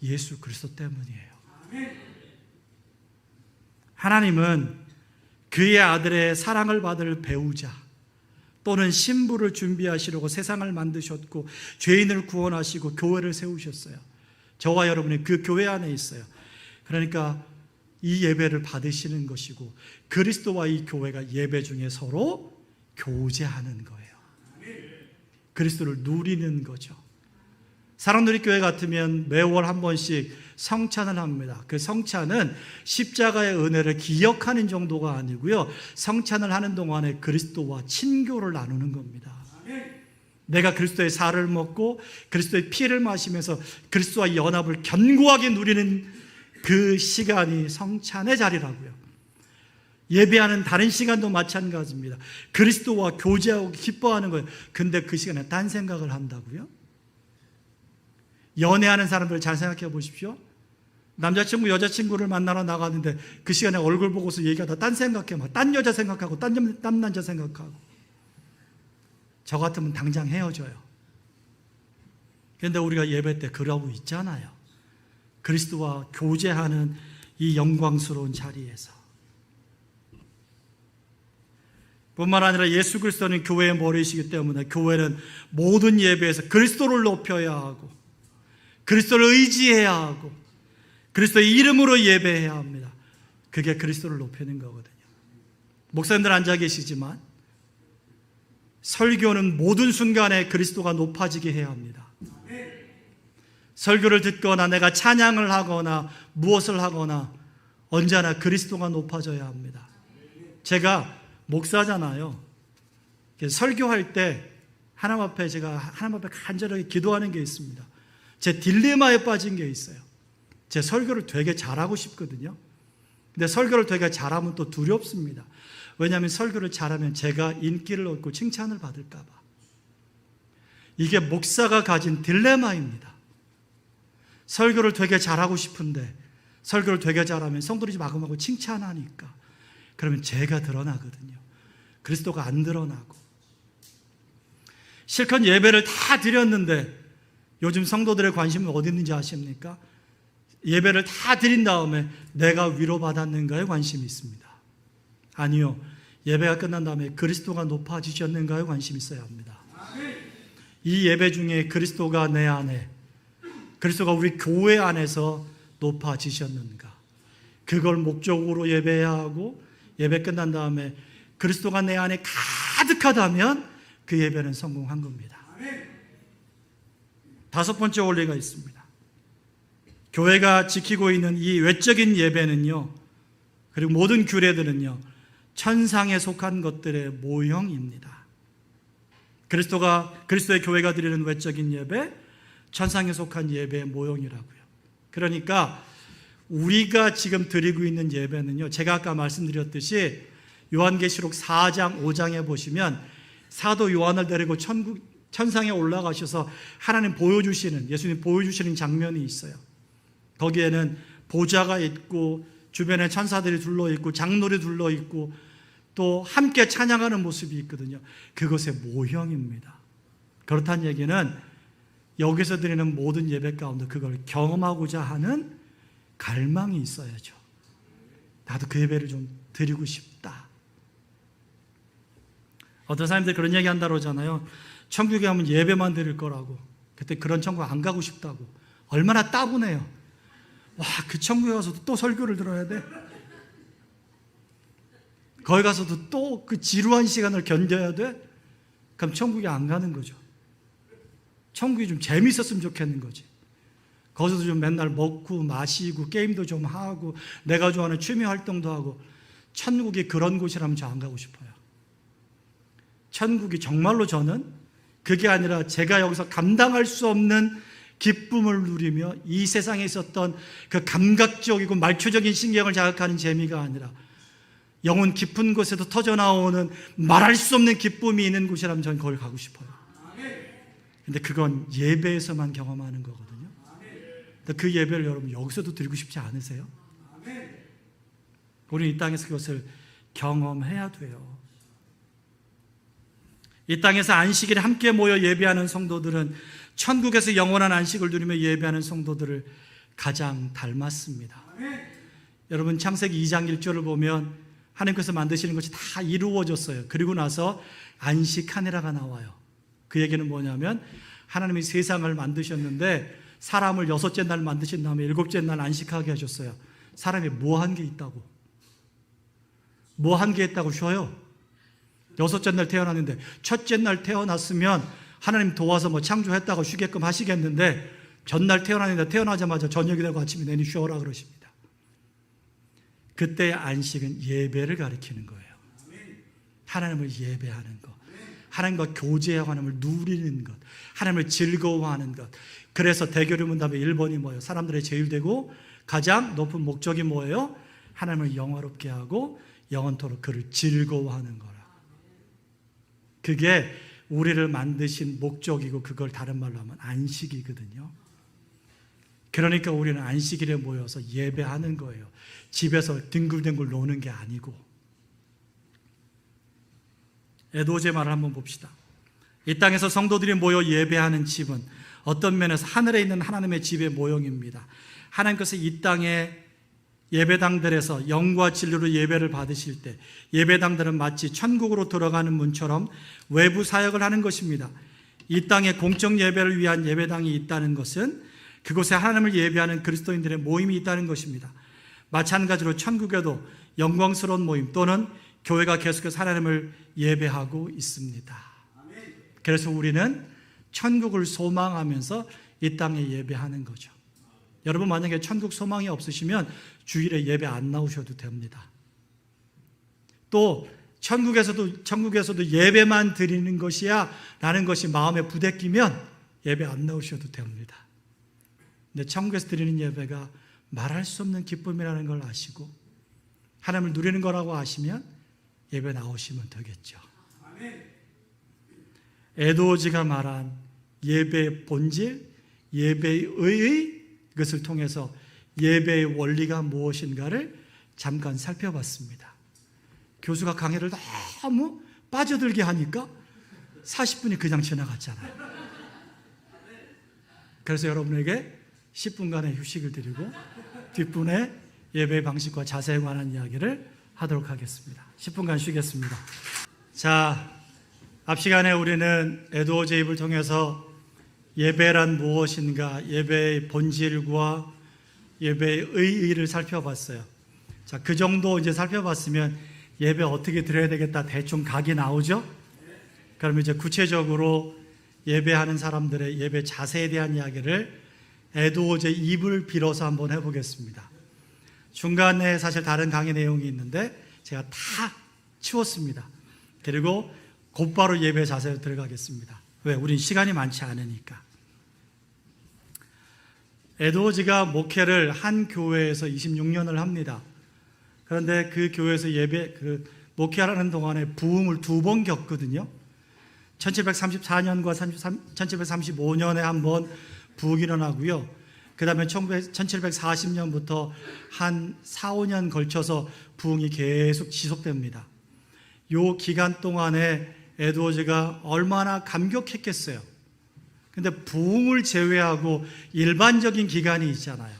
예수 그리스도 때문이에요. 하나님은 그의 아들의 사랑을 받을 배우자 또는 신부를 준비하시려고 세상을 만드셨고 죄인을 구원하시고 교회를 세우셨어요. 저와 여러분이 그 교회 안에 있어요. 그러니까 이 예배를 받으시는 것이고 그리스도와 이 교회가 예배 중에 서로 교제하는 거예요. 그리스도를 누리는 거죠. 사랑누리교회 같으면 매월 한 번씩 성찬을 합니다. 그 성찬은 십자가의 은혜를 기억하는 정도가 아니고요, 성찬을 하는 동안에 그리스도와 친교를 나누는 겁니다. 내가 그리스도의 살을 먹고 그리스도의 피를 마시면서 그리스도와 연합을 견고하게 누리는 그 시간이 성찬의 자리라고요. 예배하는 다른 시간도 마찬가지입니다. 그리스도와 교제하고 기뻐하는 거예요. 근데 그 시간에 딴 생각을 한다고요? 연애하는 사람들 잘 생각해 보십시오. 남자친구 여자친구를 만나러 나가는데 그 시간에 얼굴 보고서 얘기하다 딴 생각해, 막 딴 여자 생각하고 딴 남자 생각하고. 저 같으면 당장 헤어져요. 그런데 우리가 예배 때 그러고 있잖아요. 그리스도와 교제하는 이 영광스러운 자리에서. 뿐만 아니라 예수 그리스도는 교회의 머리이시기 때문에 교회는 모든 예배에서 그리스도를 높여야 하고 그리스도를 의지해야 하고 그리스도의 이름으로 예배해야 합니다. 그게 그리스도를 높이는 거거든요. 목사님들 앉아 계시지만 설교는 모든 순간에 그리스도가 높아지게 해야 합니다. 설교를 듣거나 내가 찬양을 하거나 무엇을 하거나 언제나 그리스도가 높아져야 합니다. 제가 목사잖아요. 설교할 때 하나님 앞에 제가 하나님 앞에 간절하게 기도하는 게 있습니다. 제 딜레마에 빠진 게 있어요. 제 설교를 되게 잘하고 싶거든요. 근데 설교를 되게 잘하면 또 두렵습니다. 왜냐하면 설교를 잘하면 제가 인기를 얻고 칭찬을 받을까 봐. 이게 목사가 가진 딜레마입니다. 설교를 되게 잘하고 싶은데 설교를 되게 잘하면 성도들이 마구마구 칭찬하니까 그러면 제가 드러나거든요. 그리스도가 안 드러나고. 실컷 예배를 다 드렸는데 요즘 성도들의 관심은 어디 있는지 아십니까? 예배를 다 드린 다음에 내가 위로받았는가에 관심이 있습니다. 아니요. 예배가 끝난 다음에 그리스도가 높아지셨는가에 관심이 있어야 합니다. 이 예배 중에 그리스도가 내 안에, 그리스도가 우리 교회 안에서 높아지셨는가, 그걸 목적으로 예배해야 하고 예배 끝난 다음에 그리스도가 내 안에 가득하다면 그 예배는 성공한 겁니다. 다섯 번째 원리가 있습니다. 교회가 지키고 있는 이 외적인 예배는요, 그리고 모든 규례들은요, 천상에 속한 것들의 모형입니다. 그리스도의 교회가 드리는 외적인 예배, 천상에 속한 예배의 모형이라고요. 그러니까 우리가 지금 드리고 있는 예배는요, 제가 아까 말씀드렸듯이 요한계시록 4장, 5장에 보시면 사도 요한을 데리고 천상에 올라가셔서 하나님 보여주시는, 예수님 보여주시는 장면이 있어요. 거기에는 보좌가 있고 주변에 천사들이 둘러있고 장로들이 둘러있고 또 함께 찬양하는 모습이 있거든요. 그것의 모형입니다. 그렇다는 얘기는 여기서 드리는 모든 예배 가운데 그걸 경험하고자 하는 갈망이 있어야죠. 나도 그 예배를 좀 드리고 싶다. 어떤 사람들이 그런 얘기 한다고 하잖아요. 천국에 가면 예배만 드릴 거라고. 그때 그런 천국 안 가고 싶다고. 얼마나 따분해요. 와, 그 천국에 가서도 또 설교를 들어야 돼? 거기 가서도 또 그 지루한 시간을 견뎌야 돼? 그럼 천국에 안 가는 거죠. 천국이 좀 재밌었으면 좋겠는 거지. 거기서도 좀 맨날 먹고 마시고 게임도 좀 하고 내가 좋아하는 취미 활동도 하고. 천국이 그런 곳이라면 저 안 가고 싶어요. 천국이 정말로 저는 그게 아니라 제가 여기서 감당할 수 없는 기쁨을 누리며 이 세상에 있었던 그 감각적이고 말초적인 신경을 자극하는 재미가 아니라 영혼 깊은 곳에도 터져나오는 말할 수 없는 기쁨이 있는 곳이라면 저는 거기 가고 싶어요. 근데 그건 예배에서만 경험하는 거거든요. 근데 그 예배를 여러분 여기서도 드리고 싶지 않으세요? 우리는 이 땅에서 그것을 경험해야 돼요. 이 땅에서 안식일에 함께 모여 예배하는 성도들은 천국에서 영원한 안식을 누리며 예배하는 성도들을 가장 닮았습니다. 여러분 창세기 2장 1절을 보면 하나님께서 만드시는 것이 다 이루어졌어요. 그리고 나서 안식하니라가 나와요. 그 얘기는 뭐냐면 하나님이 세상을 만드셨는데 사람을 6째 날 만드신 다음에 7째 날 안식하게 하셨어요. 사람이 뭐 한 게 있다고? 뭐 한 게 있다고 쉬어요? 6째 날 태어났는데 첫째 날 태어났으면 하나님 도와서 뭐 창조했다고 쉬게끔 하시겠는데 전날 태어났는데 태어나자마자 저녁이 되고 아침이 되니 쉬어라 그러십니다. 그때의 안식은 예배를 가리키는 거예요. 하나님을 예배하는 것, 하나님과 교제하고 하나님을 누리는 것, 하나님을 즐거워하는 것. 그래서 대결의 문답의 1번이 뭐예요? 사람들의 제일 되고 가장 높은 목적이 뭐예요? 하나님을 영화롭게 하고 영원토록 그를 즐거워하는 거라. 그게 우리를 만드신 목적이고 그걸 다른 말로 하면 안식이거든요. 그러니까 우리는 안식일에 모여서 예배하는 거예요. 집에서 뒹굴뒹굴 노는 게 아니고. 에도제 말을 한번 봅시다. 이 땅에서 성도들이 모여 예배하는 집은 어떤 면에서 하늘에 있는 하나님의 집의 모형입니다. 하나님께서 이 땅에 예배당들에서 영과 진리로 예배를 받으실 때 예배당들은 마치 천국으로 들어가는 문처럼 외부 사역을 하는 것입니다. 이 땅에 공적 예배를 위한 예배당이 있다는 것은 그곳에 하나님을 예배하는 그리스도인들의 모임이 있다는 것입니다. 마찬가지로 천국에도 영광스러운 모임 또는 교회가 계속해서 하나님을 예배하고 있습니다. 그래서 우리는 천국을 소망하면서 이 땅에 예배하는 거죠. 여러분 만약에 천국 소망이 없으시면 주일에 예배 안 나오셔도 됩니다. 또 천국에서도 예배만 드리는 것이야 라는 것이 마음에 부대끼면 예배 안 나오셔도 됩니다. 근데 천국에서 드리는 예배가 말할 수 없는 기쁨이라는 걸 아시고 하나님을 누리는 거라고 아시면 예배 나오시면 되겠죠. 에도지가 말한 예배의 본질, 예배의 의의, 그것을 통해서 예배의 원리가 무엇인가를 잠깐 살펴봤습니다. 교수가 강의를 너무 빠져들게 하니까 40분이 그냥 지나갔잖아요. 그래서 여러분에게 10분간의 휴식을 드리고 뒷분에 예배의 방식과 자세에 관한 이야기를 하도록 하겠습니다. 10분간 쉬겠습니다. 자, 앞 시간에 우리는 에드워드 제입을 통해서 예배란 무엇인가, 예배의 본질과 예배의 의의를 살펴봤어요. 자, 그 정도 이제 살펴봤으면 예배 어떻게 드려야 되겠다 대충 각이 나오죠? 그럼 이제 구체적으로 예배하는 사람들의 예배 자세에 대한 이야기를 에드워드 입을 빌어서 한번 해보겠습니다. 중간에 사실 다른 강의 내용이 있는데 제가 다 치웠습니다. 그리고 곧바로 예배 자세로 들어가겠습니다. 왜? 우린 시간이 많지 않으니까. 에드워즈가 목회를 한 교회에서 26년을 합니다. 그런데 그 교회에서 목회하는 동안에 부흥을 2번 겪거든요. 1734년과 1735년에 한번 부흥이 일어나고요. 그 다음에 1740년부터 한 4, 5년 걸쳐서 부흥이 계속 지속됩니다. 이 기간 동안에 에드워즈가 얼마나 감격했겠어요. 근데 부흥을 제외하고 일반적인 기간이 있잖아요.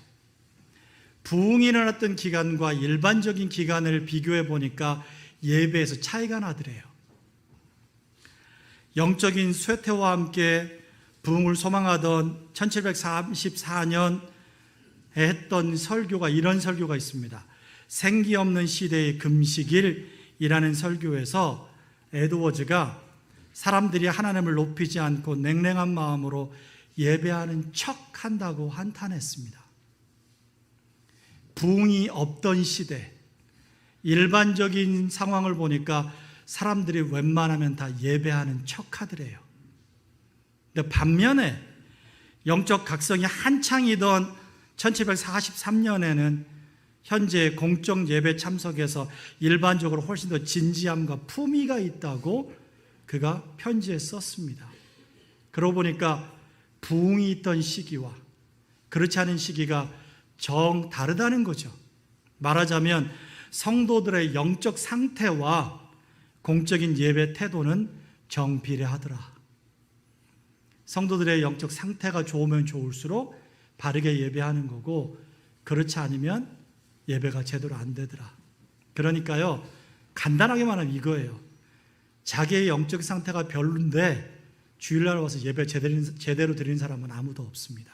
부흥이 일어났던 기간과 일반적인 기간을 비교해 보니까 예배에서 차이가 나더래요. 영적인 쇠퇴와 함께 부흥을 소망하던 1734년에 했던 설교가 이런 설교가 있습니다. 생기 없는 시대의 금식일이라는 설교에서 에드워즈가 사람들이 하나님을 높이지 않고 냉랭한 마음으로 예배하는 척 한다고 한탄했습니다. 부흥이 없던 시대, 일반적인 상황을 보니까 사람들이 웬만하면 다 예배하는 척 하더래요. 근데 반면에 영적 각성이 한창이던 1743년에는 현재 공적 예배 참석에서 일반적으로 훨씬 더 진지함과 품위가 있다고 그가 편지에 썼습니다. 그러고 보니까 부흥이 있던 시기와 그렇지 않은 시기가 정 다르다는 거죠. 말하자면 성도들의 영적 상태와 공적인 예배 태도는 정비례하더라. 성도들의 영적 상태가 좋으면 좋을수록 바르게 예배하는 거고 그렇지 않으면 예배가 제대로 안 되더라. 그러니까요, 간단하게 말하면 이거예요. 자기의 영적 상태가 별론데 주일날 와서 예배 제대로 드리는 사람은 아무도 없습니다.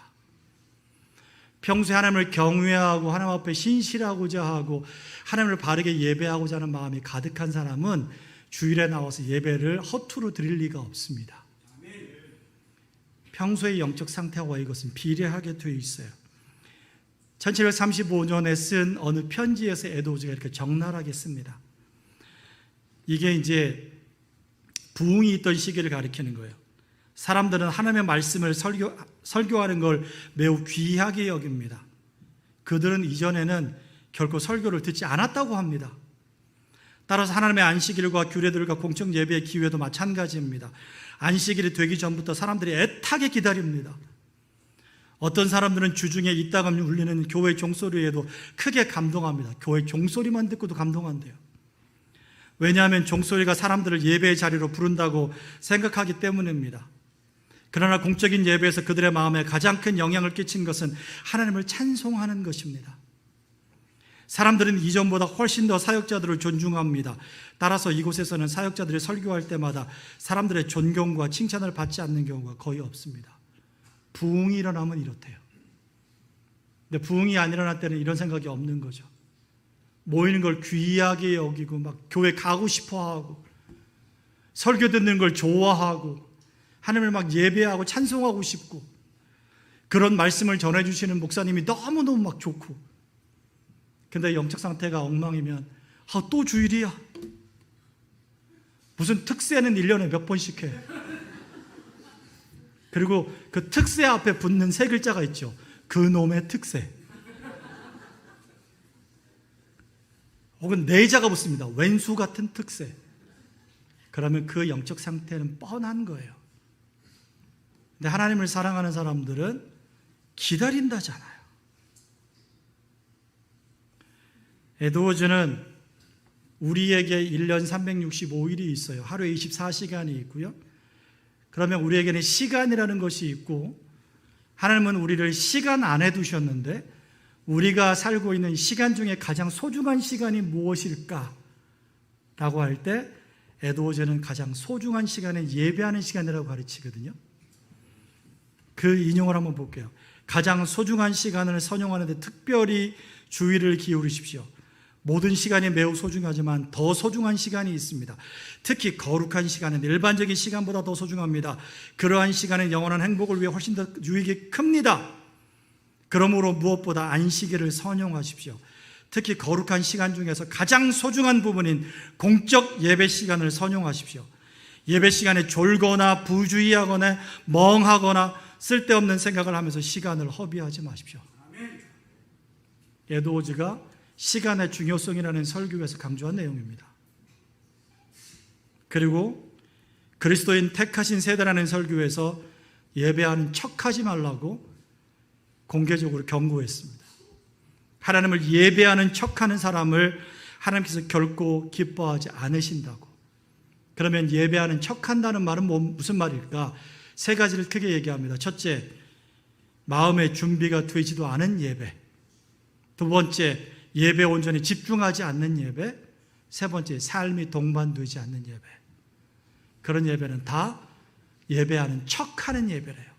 평소에 하나님을 경외하고 하나님 앞에 신실하고자 하고 하나님을 바르게 예배하고자 하는 마음이 가득한 사람은 주일에 나와서 예배를 허투루 드릴 리가 없습니다. 평소의 영적 상태와 이것은 비례하게 되어 있어요. 1735년에 쓴 어느 편지에서 에드워즈가 이렇게 적나라하게 씁니다. 이게 이제 부흥이 있던 시기를 가리키는 거예요. 사람들은 하나님의 말씀을 설교하는 걸 매우 귀하게 여깁니다. 그들은 이전에는 결코 설교를 듣지 않았다고 합니다. 따라서 하나님의 안식일과 규례들과 공적 예배의 기회도 마찬가지입니다. 안식일이 되기 전부터 사람들이 애타게 기다립니다. 어떤 사람들은 주중에 이따금 울리는 교회 종소리에도 크게 감동합니다. 교회 종소리만 듣고도 감동한대요. 왜냐하면 종소리가 사람들을 예배의 자리로 부른다고 생각하기 때문입니다. 그러나 공적인 예배에서 그들의 마음에 가장 큰 영향을 끼친 것은 하나님을 찬송하는 것입니다. 사람들은 이전보다 훨씬 더 사역자들을 존중합니다. 따라서 이곳에서는 사역자들이 설교할 때마다 사람들의 존경과 칭찬을 받지 않는 경우가 거의 없습니다. 부흥이 일어나면 이렇대요. 근데 부흥이 안 일어날 때는 이런 생각이 없는 거죠. 모이는 걸 귀하게 여기고 막 교회 가고 싶어하고 설교 듣는 걸 좋아하고 하나님을 막 예배하고 찬송하고 싶고 그런 말씀을 전해주시는 목사님이 너무너무 막 좋고 근데 영적 상태가 엉망이면 또 주일이야. 무슨 특세는 1년에 몇 번씩 해. 그리고 그 특세 앞에 붙는 세 글자가 있죠. 그놈의 특세. 혹은 내자가 붙습니다. 왼수 같은 특세. 그러면 그 영적 상태는 뻔한 거예요. 근데 하나님을 사랑하는 사람들은 기다린다잖아요. 에드워즈는 우리에게 1년 365일이 있어요. 하루에 24시간이 있고요. 그러면 우리에게는 시간이라는 것이 있고 하나님은 우리를 시간 안에 두셨는데 우리가 살고 있는 시간 중에 가장 소중한 시간이 무엇일까? 라고 할 때 에드워즈는 가장 소중한 시간은 예배하는 시간이라고 가르치거든요. 그 인용을 한번 볼게요. 가장 소중한 시간을 선용하는데 특별히 주의를 기울이십시오. 모든 시간이 매우 소중하지만 더 소중한 시간이 있습니다. 특히 거룩한 시간은 일반적인 시간보다 더 소중합니다. 그러한 시간은 영원한 행복을 위해 훨씬 더 유익이 큽니다. 그러므로 무엇보다 안식일을 선용하십시오. 특히 거룩한 시간 중에서 가장 소중한 부분인 공적 예배 시간을 선용하십시오. 예배 시간에 졸거나 부주의하거나 멍하거나 쓸데없는 생각을 하면서 시간을 허비하지 마십시오. 에드워즈가 시간의 중요성이라는 설교에서 강조한 내용입니다. 그리고 그리스도인 택하신 세대라는 설교에서 예배하는 척하지 말라고 공개적으로 경고했습니다. 하나님을 예배하는 척하는 사람을 하나님께서 결코 기뻐하지 않으신다고. 그러면 예배하는 척한다는 말은 무슨 말일까? 세 가지를 크게 얘기합니다. 첫째, 마음의 준비가 되지도 않은 예배. 두 번째, 예배에 온전히 집중하지 않는 예배. 세 번째, 삶이 동반되지 않는 예배. 그런 예배는 다 예배하는 척하는 예배래요.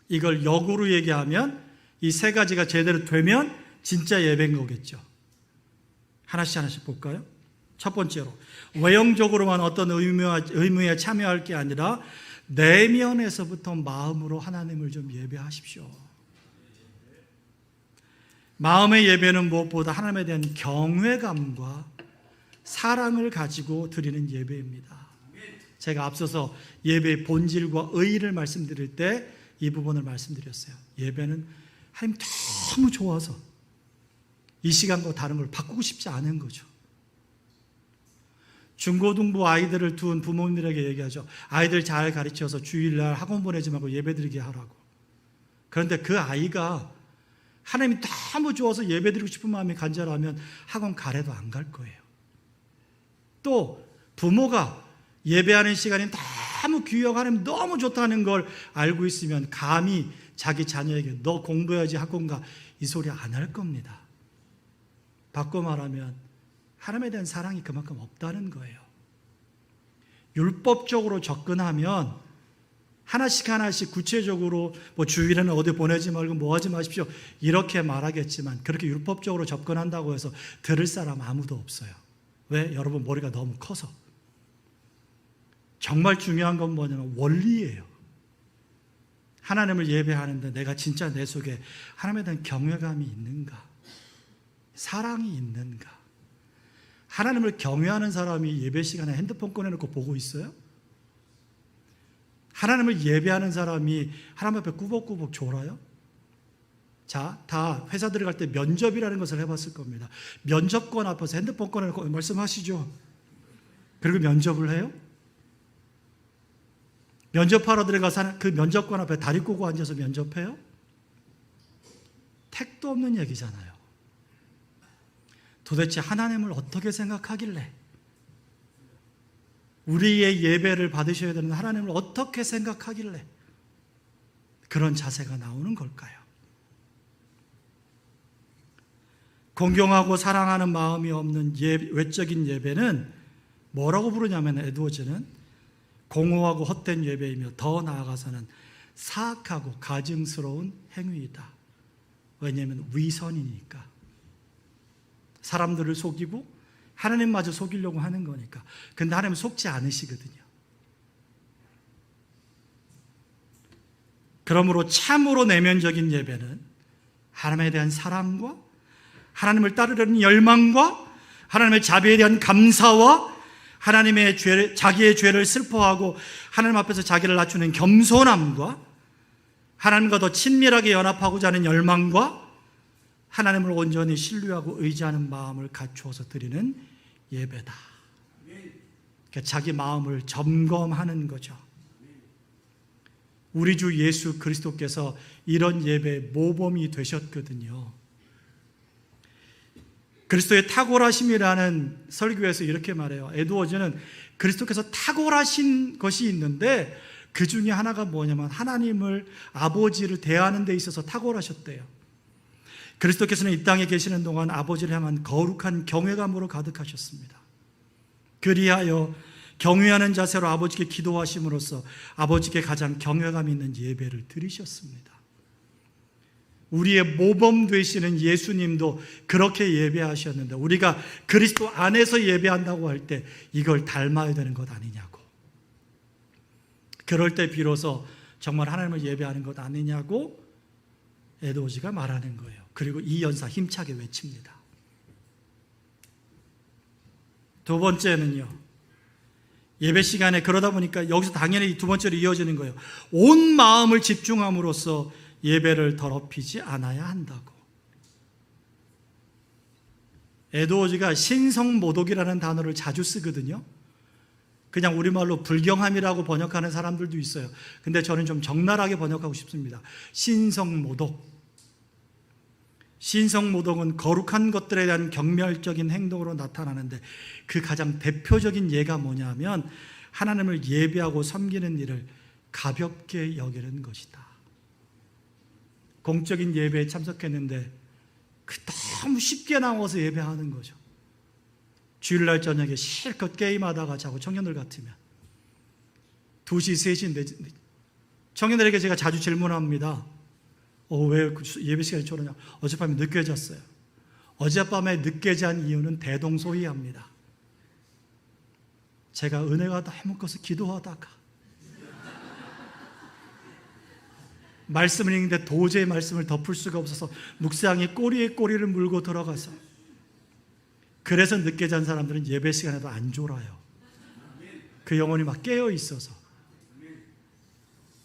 이걸 역으로 얘기하면 이 세 가지가 제대로 되면 진짜 예배인 거겠죠. 하나씩 볼까요? 첫 번째로, 외형적으로만 어떤 의무에 참여할 게 아니라 내면에서부터 마음으로 하나님을 좀 예배하십시오. 마음의 예배는 무엇보다 하나님에 대한 경외감과 사랑을 가지고 드리는 예배입니다. 제가 앞서서 예배의 본질과 의의를 말씀드릴 때 이 부분을 말씀드렸어요. 예배는 하나님 너무 좋아서 이 시간과 다른 걸 바꾸고 싶지 않은 거죠. 중고등부 아이들을 둔 부모님들에게 얘기하죠. 아이들 잘 가르쳐서 주일날 학원 보내지 말고 예배드리게 하라고. 그런데 그 아이가 하나님이 너무 좋아서 예배드리고 싶은 마음이 간절하면 학원 가래도 안 갈 거예요. 또 부모가 예배하는 시간이 너무 귀하고 하나님 너무 좋다는 걸 알고 있으면 감히 자기 자녀에게 너 공부해야지 학원 가 이 소리 안 할 겁니다. 바꿔 말하면 하나님에 대한 사랑이 그만큼 없다는 거예요. 율법적으로 접근하면 하나씩 구체적으로 뭐 주일에는 어디 보내지 말고 뭐 하지 마십시오 이렇게 말하겠지만 그렇게 율법적으로 접근한다고 해서 들을 사람 아무도 없어요. 왜? 여러분 머리가 너무 커서. 정말 중요한 건 뭐냐면 원리예요. 하나님을 예배하는데 내가 진짜 내 속에 하나님에 대한 경외감이 있는가? 사랑이 있는가? 하나님을 경외하는 사람이 예배 시간에 핸드폰 꺼내놓고 보고 있어요? 하나님을 예배하는 사람이 하나님 앞에 꾸벅꾸벅 졸아요? 자, 다 회사 들어갈 때 면접이라는 것을 해봤을 겁니다. 면접관 앞에서 핸드폰 꺼내놓고 말씀하시죠. 그리고 면접을 해요? 면접하러 들어가서 그 면접관 앞에 다리 꼬고 앉아서 면접해요? 택도 없는 얘기잖아요. 도대체 하나님을 어떻게 생각하길래 우리의 예배를 받으셔야 되는 하나님을 어떻게 생각하길래 그런 자세가 나오는 걸까요? 공경하고 사랑하는 마음이 없는 외적인 예배는 뭐라고 부르냐면 에드워즈는 공허하고 헛된 예배이며 더 나아가서는 사악하고 가증스러운 행위이다. 왜냐하면 위선이니까. 사람들을 속이고 하나님마저 속이려고 하는 거니까. 근데 하나님은 속지 않으시거든요. 그러므로 참으로 내면적인 예배는 하나님에 대한 사랑과 하나님을 따르려는 열망과 하나님의 자비에 대한 감사와 하나님의 자기의 죄를 슬퍼하고 하나님 앞에서 자기를 낮추는 겸손함과 하나님과 더 친밀하게 연합하고자 하는 열망과 하나님을 온전히 신뢰하고 의지하는 마음을 갖추어서 드리는 예배다. 그러니까 자기 마음을 점검하는 거죠. 우리 주 예수 그리스도께서 이런 예배의 모범이 되셨거든요. 그리스도의 탁월하심이라는 설교에서 이렇게 말해요. 에드워즈는 그리스도께서 탁월하신 것이 있는데 그 중에 하나가 뭐냐면 하나님을 아버지를 대하는 데 있어서 탁월하셨대요. 그리스도께서는 이 땅에 계시는 동안 아버지를 향한 거룩한 경외감으로 가득하셨습니다. 그리하여 경외하는 자세로 아버지께 기도하심으로써 아버지께 가장 경외감 있는 예배를 드리셨습니다. 우리의 모범 되시는 예수님도 그렇게 예배하셨는데 우리가 그리스도 안에서 예배한다고 할 때 이걸 닮아야 되는 것 아니냐고. 그럴 때 비로소 정말 하나님을 예배하는 것 아니냐고 에드워즈가 말하는 거예요. 그리고 이 연사 힘차게 외칩니다. 두 번째는요. 예배 시간에 그러다 보니까 여기서 당연히 두 번째로 이어지는 거예요. 온 마음을 집중함으로써 예배를 더럽히지 않아야 한다고. 에드워즈가 신성모독이라는 단어를 자주 쓰거든요. 그냥 우리말로 불경함이라고 번역하는 사람들도 있어요. 근데 저는 좀 적나라하게 번역하고 싶습니다. 신성모독. 신성모독은 거룩한 것들에 대한 경멸적인 행동으로 나타나는데 그 가장 대표적인 예가 뭐냐면 하나님을 예배하고 섬기는 일을 가볍게 여기는 것이다. 공적인 예배에 참석했는데 너무 쉽게 나와서 예배하는 거죠. 주일날 저녁에 실컷 게임하다가 자고 청년들 같으면 2시, 3시인데 청년들에게 제가 자주 질문합니다. 왜 예배 시간이 저러냐? 어젯밤에 늦게 잤어요. 어젯밤에 늦게 잔 이유는 대동소이합니다. 제가 은혜가 너무 커서 기도하다가 말씀을 읽는데 도저히 말씀을 덮을 수가 없어서 묵상이 꼬리에 꼬리를 물고 들어가서 그래서 늦게 잔 사람들은 예배 시간에도 안 졸아요. 그 영혼이 막 깨어 있어서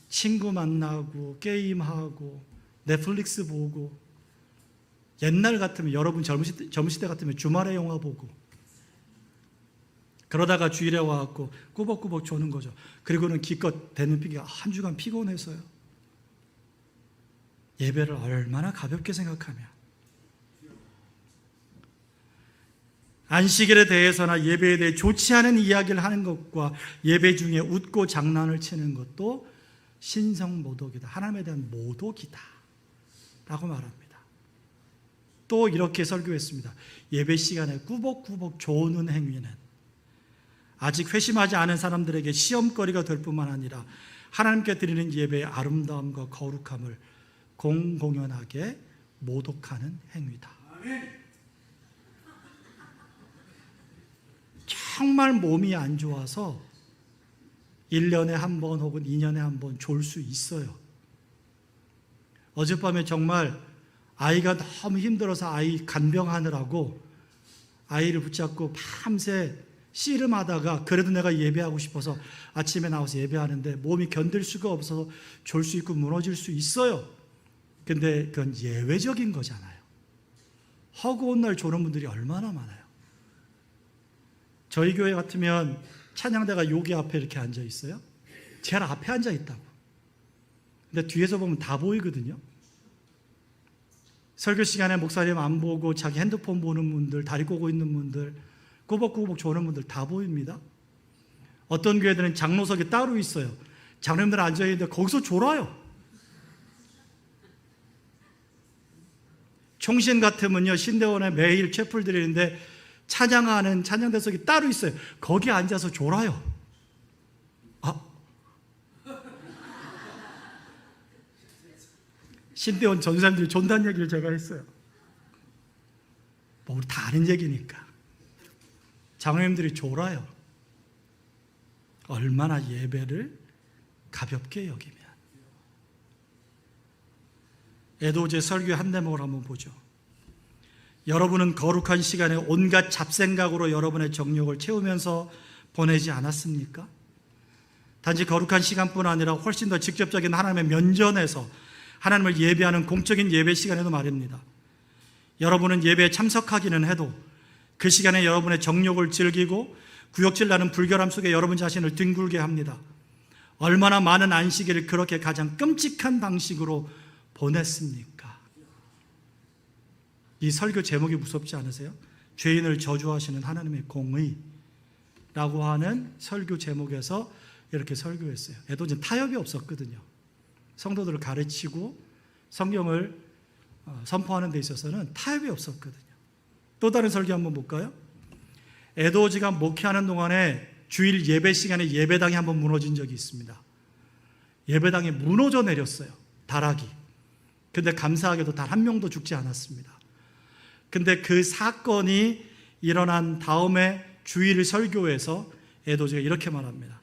친구 만나고 게임하고 넷플릭스 보고 옛날 같으면 여러분 젊으실 때 같으면 주말에 영화 보고 그러다가 주일에 와갖고 꾸벅꾸벅 조는 거죠. 그리고는 기껏 대는 핑계가 한 주간 피곤해서요. 예배를 얼마나 가볍게 생각하며 안식일에 대해서나 예배에 대해 좋지 않은 이야기를 하는 것과 예배 중에 웃고 장난을 치는 것도 신성모독이다. 하나님에 대한 모독이다 라고 말합니다. 또 이렇게 설교했습니다. 예배 시간에 꾸벅꾸벅 조는 행위는 아직 회심하지 않은 사람들에게 시험거리가 될 뿐만 아니라 하나님께 드리는 예배의 아름다움과 거룩함을 공공연하게 모독하는 행위다. 정말 몸이 안 좋아서 1년에 한 번 혹은 2년에 한 번 졸 수 있어요. 어젯밤에 정말 아이가 너무 힘들어서 아이 간병하느라고 아이를 붙잡고 밤새 씨름하다가 그래도 내가 예배하고 싶어서 아침에 나와서 예배하는데 몸이 견딜 수가 없어서 졸 수 있고 무너질 수 있어요. 근데 그건 예외적인 거잖아요. 허구한 날 조는 분들이 얼마나 많아요. 저희 교회 같으면 찬양대가 여기 앞에 이렇게 앉아 있어요. 제일 앞에 앉아 있다고. 근데 뒤에서 보면 다 보이거든요. 설교 시간에 목사님 안 보고 자기 핸드폰 보는 분들, 다리 꼬고 있는 분들, 꾸벅꾸벅 조는 분들 다 보입니다. 어떤 교회들은 장로석이 따로 있어요. 장로님들 앉아있는데 거기서 졸아요. 총신 같으면요, 신대원에 매일 채플 드리는데 찬양하는 찬양대석이 따로 있어요. 거기 앉아서 졸아요. 신대원 전사님들이 존다는 얘기를 제가 했어요. 뭐 우리 다 아는 얘기니까. 장로님들이 졸아요. 얼마나 예배를 가볍게 여기면. 에도제 설교의 한 대목을 한번 보죠. 여러분은 거룩한 시간에 온갖 잡생각으로 여러분의 정욕을 채우면서 보내지 않았습니까? 단지 거룩한 시간뿐 아니라 훨씬 더 직접적인 하나님의 면전에서 하나님을 예배하는 공적인 예배 시간에도 말입니다. 여러분은 예배에 참석하기는 해도 그 시간에 여러분의 정욕을 즐기고 구역질 나는 불결함 속에 여러분 자신을 뒹굴게 합니다. 얼마나 많은 안식일을 그렇게 가장 끔찍한 방식으로 보냈습니까? 이 설교 제목이 무섭지 않으세요? 죄인을 저주하시는 하나님의 공의라고 하는 설교 제목에서 이렇게 설교했어요. 에도는 타협이 없었거든요. 성도들을 가르치고 성경을 선포하는 데 있어서는 타협이 없었거든요. 또 다른 설교 한번 볼까요? 에도지가 목회하는 동안에 주일 예배 시간에 예배당이 한번 무너진 적이 있습니다. 예배당이 무너져 내렸어요. 다락이. 근데 감사하게도 단 한 명도 죽지 않았습니다. 근데 그 사건이 일어난 다음에 주일 설교에서 에도지가 이렇게 말합니다.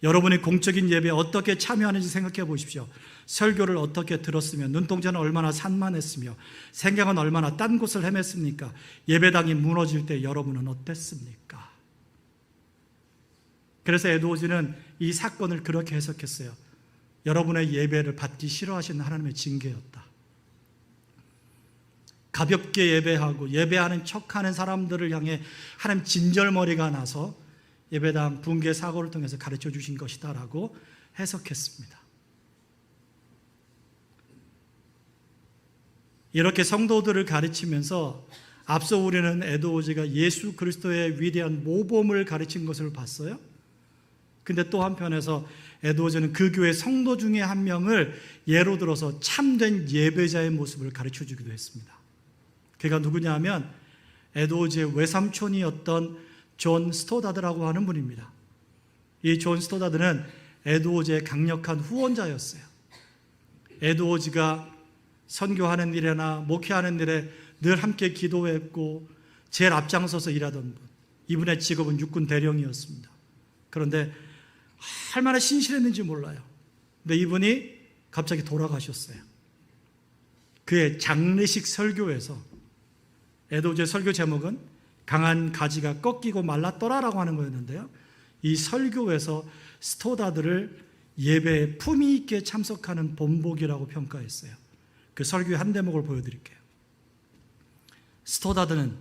여러분이 공적인 예배에 어떻게 참여하는지 생각해 보십시오. 설교를 어떻게 들었으며 눈동자는 얼마나 산만했으며 생각은 얼마나 딴 곳을 헤맸습니까? 예배당이 무너질 때 여러분은 어땠습니까? 그래서 에드워즈는 이 사건을 그렇게 해석했어요. 여러분의 예배를 받기 싫어하시는 하나님의 징계였다. 가볍게 예배하고 예배하는 척하는 사람들을 향해 하나님 진절머리가 나서 예배당 붕괴 사고를 통해서 가르쳐 주신 것이다 라고 해석했습니다. 이렇게 성도들을 가르치면서 앞서 우리는 에드워즈가 예수 그리스도의 위대한 모범을 가르친 것을 봤어요. 근데 또 한편에서 에드워즈는 그 교회 성도 중에 한 명을 예로 들어서 참된 예배자의 모습을 가르쳐 주기도 했습니다. 그가 누구냐 하면 에드워즈의 외삼촌이었던 존 스토다드라고 하는 분입니다. 이 존 스토다드는 에드워즈의 강력한 후원자였어요. 에드워즈가 선교하는 일이나 목회하는 일에 늘 함께 기도했고 제일 앞장서서 일하던 분. 이분의 직업은 육군 대령이었습니다. 그런데 얼마나 신실했는지 몰라요. 근데 이분이 갑자기 돌아가셨어요. 그의 장례식 설교에서 에드워즈의 설교 제목은 강한 가지가 꺾이고 말랐더라라고 하는 거였는데요. 이 설교에서 스토다들을 예배에 품위 있게 참석하는 본보기라고 평가했어요. 그 설교의 한 대목을 보여드릴게요. 스토다드는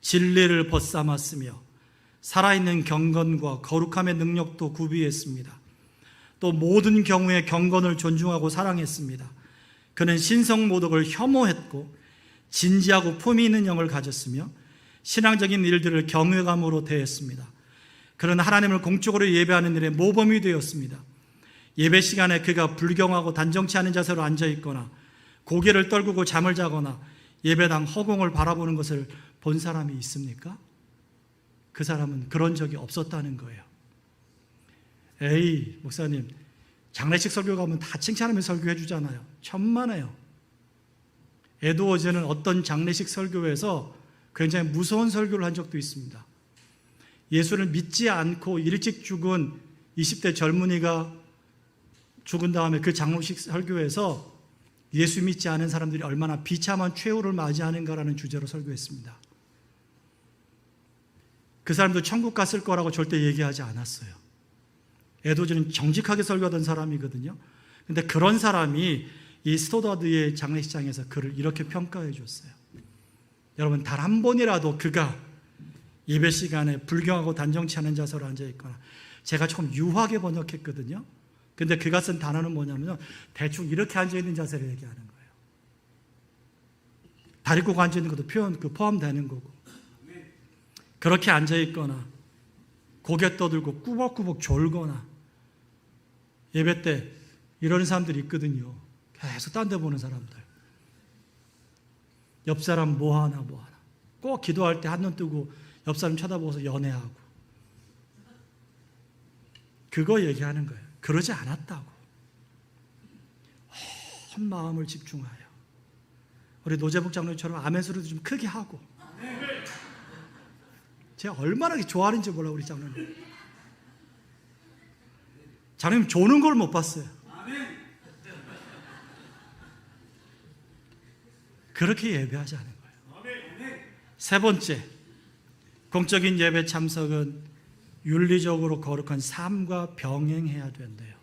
진리를 벗삼았으며 살아있는 경건과 거룩함의 능력도 구비했습니다. 또 모든 경우에 경건을 존중하고 사랑했습니다. 그는 신성모독을 혐오했고 진지하고 품위 있는 영을 가졌으며 신앙적인 일들을 경외감으로 대했습니다. 그는 하나님을 공적으로 예배하는 일에 모범이 되었습니다. 예배 시간에 그가 불경하고 단정치 않은 자세로 앉아있거나 고개를 떨구고 잠을 자거나 예배당 허공을 바라보는 것을 본 사람이 있습니까? 그 사람은 그런 적이 없었다는 거예요. 에이, 목사님, 장례식 설교 가면 다 칭찬하며 설교해 주잖아요. 천만에요. 에드워즈는 어떤 장례식 설교에서 굉장히 무서운 설교를 한 적도 있습니다. 예수를 믿지 않고 일찍 죽은 20대 젊은이가 죽은 다음에 그 장례식 설교에서 예수 믿지 않은 사람들이 얼마나 비참한 최후를 맞이하는가라는 주제로 설교했습니다. 그 사람도 천국 갔을 거라고 절대 얘기하지 않았어요. 에드워즈는 정직하게 설교하던 사람이거든요. 근데 그런 사람이 이 스토다드의 장례식장에서 그를 이렇게 평가해 줬어요. 여러분, 단 한 번이라도 그가 예배 시간에 불경하고 단정치 않은 자세로 앉아있거나, 제가 조금 유하게 번역했거든요. 근데 그가 쓴 단어는 뭐냐면 대충 이렇게 앉아있는 자세를 얘기하는 거예요. 다리 꼬고 앉아있는 것도 포함되는 거고, 그렇게 앉아있거나 고개 떠들고 꾸벅꾸벅 졸거나, 예배 때 이런 사람들이 있거든요. 계속 딴 데 보는 사람들. 옆 사람 뭐하나 꼭 기도할 때 한눈 뜨고 옆 사람 쳐다보고서 연애하고, 그거 얘기하는 거예요. 그러지 않았다고. 온 마음을 집중하여, 우리 노재복 장로님처럼 아멘 소리도 좀 크게 하고, 제가 얼마나 좋아하는지 몰라. 우리 장로님, 장로님 조는 걸 못 봤어요. 그렇게 예배하지 않은 거예요. 세 번째, 공적인 예배 참석은 윤리적으로 거룩한 삶과 병행해야 된대요.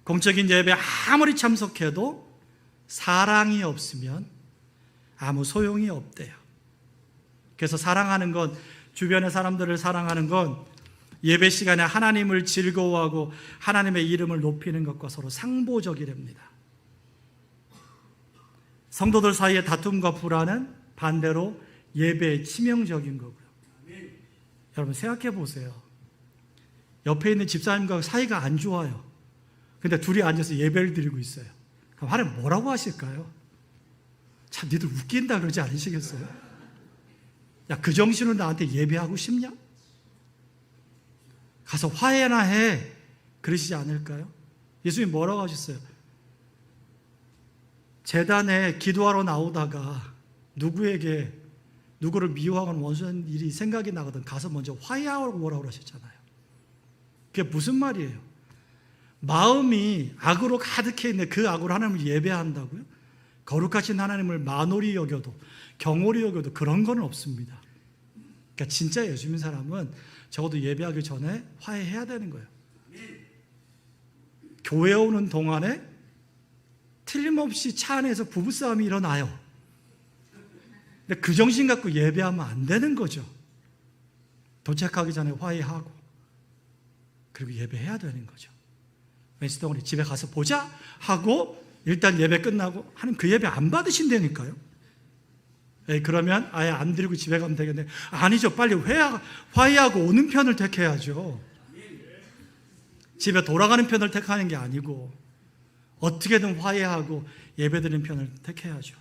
공적인 예배 아무리 참석해도 사랑이 없으면 아무 소용이 없대요. 그래서 사랑하는 건, 주변의 사람들을 사랑하는 건 예배 시간에 하나님을 즐거워하고 하나님의 이름을 높이는 것과 서로 상보적이랍니다. 성도들 사이의 다툼과 불화는 반대로 예배에 치명적인 거고요. 여러분, 생각해 보세요. 옆에 있는 집사님과 사이가 안 좋아요. 근데 둘이 앉아서 예배를 드리고 있어요. 그럼 하나님 뭐라고 하실까요? 참, 니들 웃긴다 그러지 않으시겠어요? 야, 그 정신으로 나한테 예배하고 싶냐? 가서 화해나 해. 그러시지 않을까요? 예수님 뭐라고 하셨어요? 제단에 기도하러 나오다가 누구를 미워하거나 원수하는 일이 생각이 나거든 가서 먼저 화해하라고 뭐라고 하셨잖아요. 그게 무슨 말이에요? 마음이 악으로 가득해 있는데 그 악으로 하나님을 예배한다고요? 거룩하신 하나님을 만홀히 여겨도, 경홀히 여겨도 그런 건 없습니다. 그러니까 진짜 예수 믿는 사람은 적어도 예배하기 전에 화해해야 되는 거예요. 교회 오는 동안에 틀림없이 차 안에서 부부싸움이 일어나요. 근데 그 정신 갖고 예배하면 안 되는 거죠. 도착하기 전에 화해하고, 그리고 예배해야 되는 거죠. 왠지 동안에 집에 가서 보자 하고 일단 예배 끝나고, 하나님 그 예배 안 받으신다니까요. 그러면 아예 안 드리고 집에 가면 되겠네. 아니죠. 빨리 화해하고 오는 편을 택해야죠. 집에 돌아가는 편을 택하는 게 아니고 어떻게든 화해하고 예배드리는 편을 택해야죠.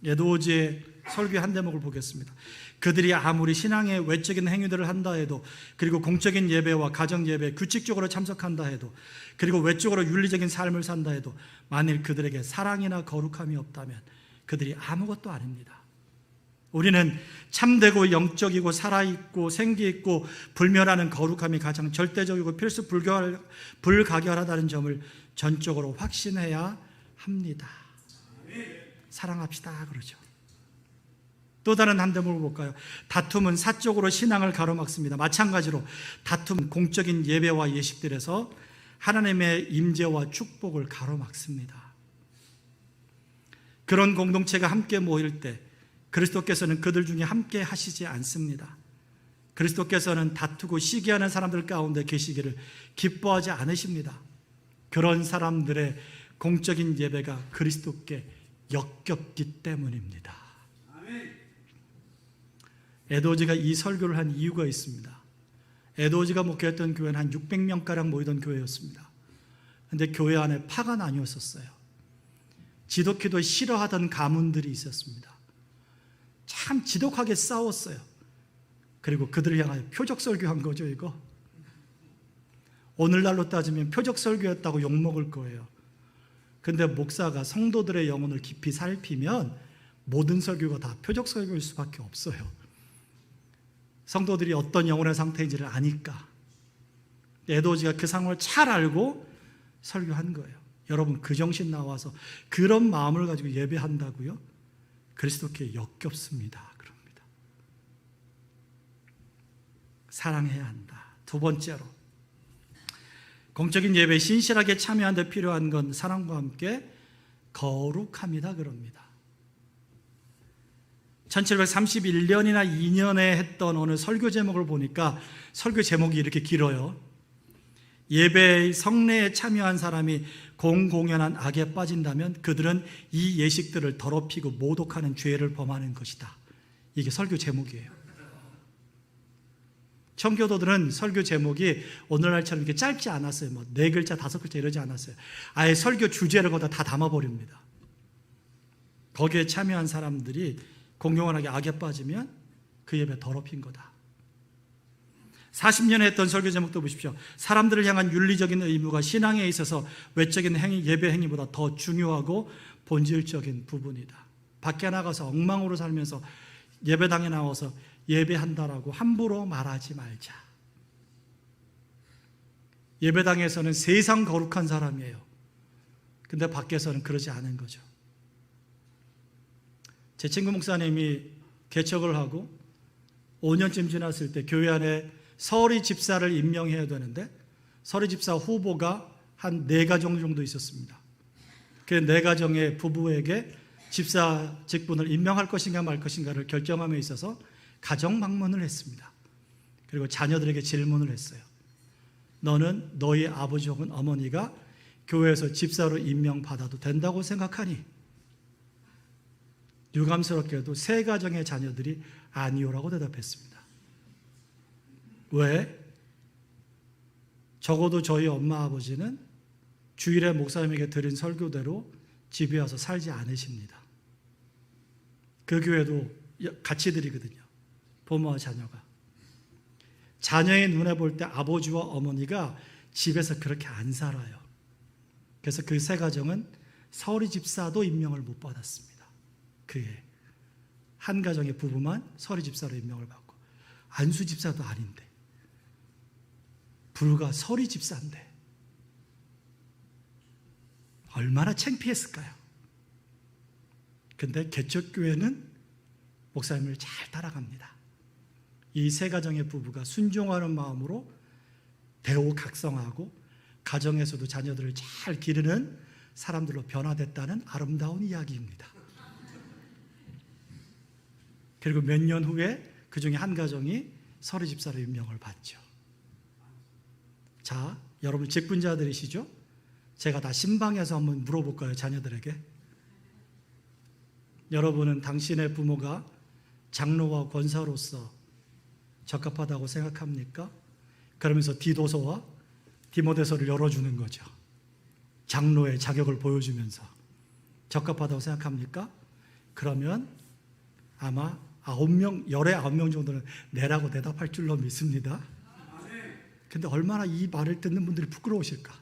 에드워즈의 설교의 한 대목을 보겠습니다. 그들이 아무리 신앙의 외적인 행위들을 한다 해도, 그리고 공적인 예배와 가정 예배에 규칙적으로 참석한다 해도, 그리고 외적으로 윤리적인 삶을 산다 해도, 만일 그들에게 사랑이나 거룩함이 없다면 그들이 아무것도 아닙니다. 우리는 참되고 영적이고 살아있고 생기있고 불멸하는 거룩함이 가장 절대적이고 필수 불가결하다는 점을 전적으로 확신해야 합니다. 사랑합시다 그러죠. 또 다른 한 대목을 볼까요? 다툼은 사적으로 신앙을 가로막습니다. 마찬가지로 다툼은 공적인 예배와 예식들에서 하나님의 임재와 축복을 가로막습니다. 그런 공동체가 함께 모일 때 그리스도께서는 그들 중에 함께 하시지 않습니다. 그리스도께서는 다투고 시기하는 사람들 가운데 계시기를 기뻐하지 않으십니다. 그런 사람들의 공적인 예배가 그리스도께 역겹기 때문입니다. 에드워즈가 이 설교를 한 이유가 있습니다. 에드워즈가 목회했던 교회는 한 600명가량 모이던 교회였습니다. 그런데 교회 안에 파가 나뉘었었어요. 지독히도 싫어하던 가문들이 있었습니다. 참 지독하게 싸웠어요. 그리고 그들을 향하여 표적 설교한 거죠, 이거. 오늘날로 따지면 표적 설교였다고 욕먹을 거예요. 근데 목사가 성도들의 영혼을 깊이 살피면 모든 설교가 다 표적 설교일 수밖에 없어요. 성도들이 어떤 영혼의 상태인지를 아니까. 에도지가 그 상황을 잘 알고 설교한 거예요. 여러분, 그 정신 나와서 그런 마음을 가지고 예배한다고요? 그리스도께 역겹습니다. 그럽니다. 사랑해야 한다. 두 번째로, 공적인 예배에 신실하게 참여하는 데 필요한 건 사랑과 함께 거룩함이다. 그럽니다. 1731년이나 2년에 했던 어느 설교 제목을 보니까 설교 제목이 이렇게 길어요. 예배의 성례에 참여한 사람이 공공연한 악에 빠진다면 그들은 이 예식들을 더럽히고 모독하는 죄를 범하는 것이다. 이게 설교 제목이에요. 청교도들은 설교 제목이 오늘날처럼 이렇게 짧지 않았어요. 뭐 4글자, 5글자 이러지 않았어요. 아예 설교 주제를 거기다 다 담아버립니다. 거기에 참여한 사람들이 공공연하게 악에 빠지면 그 예배 더럽힌 거다. 40년에 했던 설교 제목도 보십시오. 사람들을 향한 윤리적인 의무가 신앙에 있어서 외적인 행위, 예배 행위보다 더 중요하고 본질적인 부분이다. 밖에 나가서 엉망으로 살면서 예배당에 나와서 예배한다라고 함부로 말하지 말자. 예배당에서는 세상 거룩한 사람이에요. 근데 밖에서는 그러지 않은 거죠. 제 친구 목사님이 개척을 하고 5년쯤 지났을 때 교회 안에 서리 집사를 임명해야 되는데 서리 집사 후보가 한 4가정 정도 있었습니다. 그 4가정의 부부에게 집사 직분을 임명할 것인가 말 것인가를 결정함에 있어서 가정 방문을 했습니다. 그리고 자녀들에게 질문을 했어요. 너는 너희 아버지 혹은 어머니가 교회에서 집사로 임명받아도 된다고 생각하니? 유감스럽게도 3가정의 자녀들이 아니오라고 대답했습니다. 왜? 적어도 저희 엄마 아버지는 주일에 목사님에게 드린 설교대로 집에 와서 살지 않으십니다. 그 교회도 같이 드리거든요. 부모와 자녀가. 자녀의 눈에 볼 때 아버지와 어머니가 집에서 그렇게 안 살아요. 그래서 그 3가정은 서리 집사도 임명을 못 받았습니다. 그의 한 가정의 부부만 서리 집사로 임명을 받고, 안수 집사도 아닌데 불과 서리 집사인데 얼마나 창피했을까요? 근데 개척교회는 목사님을 잘 따라갑니다. 이 3가정의 부부가 순종하는 마음으로 대우각성하고 가정에서도 자녀들을 잘 기르는 사람들로 변화됐다는 아름다운 이야기입니다. 그리고 몇 년 후에 그 중에 한 가정이 서리 집사로 임명을 받죠. 자, 여러분 직분자들이시죠? 제가 다 신방에서 한번 물어볼까요, 자녀들에게? 여러분은 당신의 부모가 장로와 권사로서 적합하다고 생각합니까? 그러면서 디도서와 디모데서를 열어주는 거죠. 장로의 자격을 보여주면서 적합하다고 생각합니까? 그러면 아마 19명 정도는 네라고 대답할 줄로 믿습니다. 근데 얼마나 이 말을 듣는 분들이 부끄러우실까?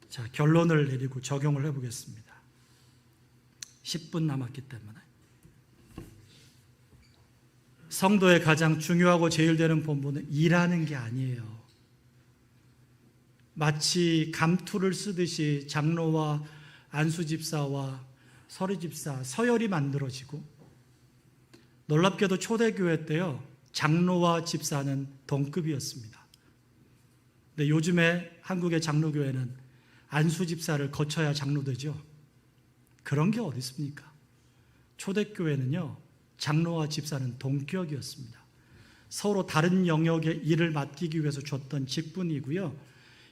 자, 결론을 내리고 적용을 해보겠습니다. 10분 남았기 때문에. 성도의 가장 중요하고 제일 되는 본분은 일하는 게 아니에요. 마치 감투를 쓰듯이 장로와 안수집사와 서리집사, 서열이 만들어지고, 놀랍게도 초대교회 때요, 장로와 집사는 동급이었습니다. 근데 요즘에 한국의 장로교회는 안수집사를 거쳐야 장로되죠. 그런 게 어디 있습니까? 초대교회는요, 장로와 집사는 동격이었습니다. 서로 다른 영역의 일을 맡기기 위해서 줬던 직분이고요.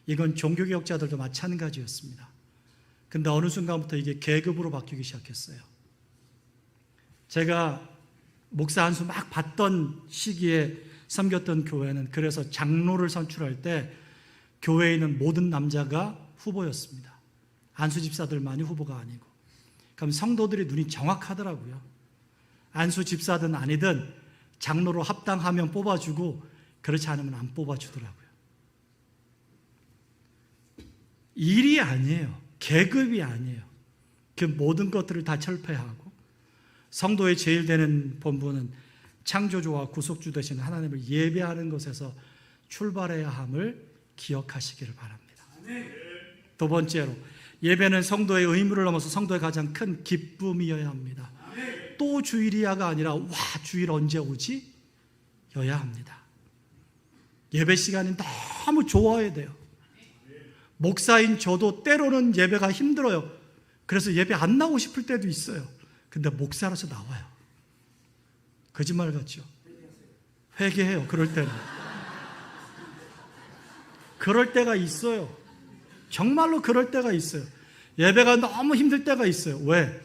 이건 종교개혁자들도 마찬가지였습니다. 근데 어느 순간부터 이게 계급으로 바뀌기 시작했어요. 제가 목사 안수 막 받던 시기에 섬겼던 교회는 그래서 장로를 선출할 때 교회에 있는 모든 남자가 후보였습니다. 안수 집사들만이 후보가 아니고. 그럼 성도들의 눈이 정확하더라고요. 안수 집사든 아니든 장로로 합당하면 뽑아주고 그렇지 않으면 안 뽑아주더라고요. 일이 아니에요. 계급이 아니에요. 그 모든 것들을 다 철폐하고 성도의 제일 되는 본분은 창조주와 구속주 되신 하나님을 예배하는 것에서 출발해야 함을 기억하시기를 바랍니다. 두 번째로, 예배는 성도의 의무를 넘어서 성도의 가장 큰 기쁨이어야 합니다. 또 주일이야가 아니라 와, 주일 언제 오지? 여야 합니다. 예배 시간이 너무 좋아야 돼요. 목사인 저도 때로는 예배가 힘들어요. 그래서 예배 안 나오고 싶을 때도 있어요. 근데 목사라서 나와요. 거짓말 같죠? 회개해요. 그럴 때는. 그럴 때가 있어요. 정말로 그럴 때가 있어요. 예배가 너무 힘들 때가 있어요. 왜?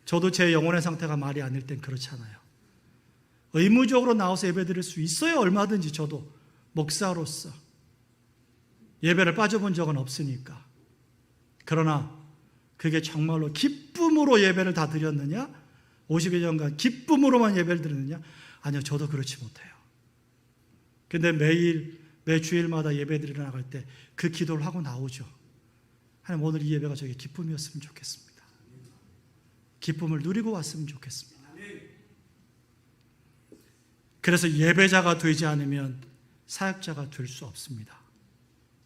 저도 제 영혼의 상태가 말이 아닐 땐 그렇잖아요. 의무적으로 나와서 예배 드릴 수 있어요. 얼마든지 저도 목사로서. 예배를 빠져본 적은 없으니까. 그러나 그게 정말로 기쁨으로 예배를 다 드렸느냐? 50여 년간 기쁨으로만 예배를 드렸느냐? 아니요, 저도 그렇지 못해요. 근데 매 주일마다 예배 드리러 나갈 때 그 기도를 하고 나오죠. 하나님, 오늘 이 예배가 저에게 기쁨이었으면 좋겠습니다. 기쁨을 누리고 왔으면 좋겠습니다. 그래서 예배자가 되지 않으면 사역자가 될 수 없습니다.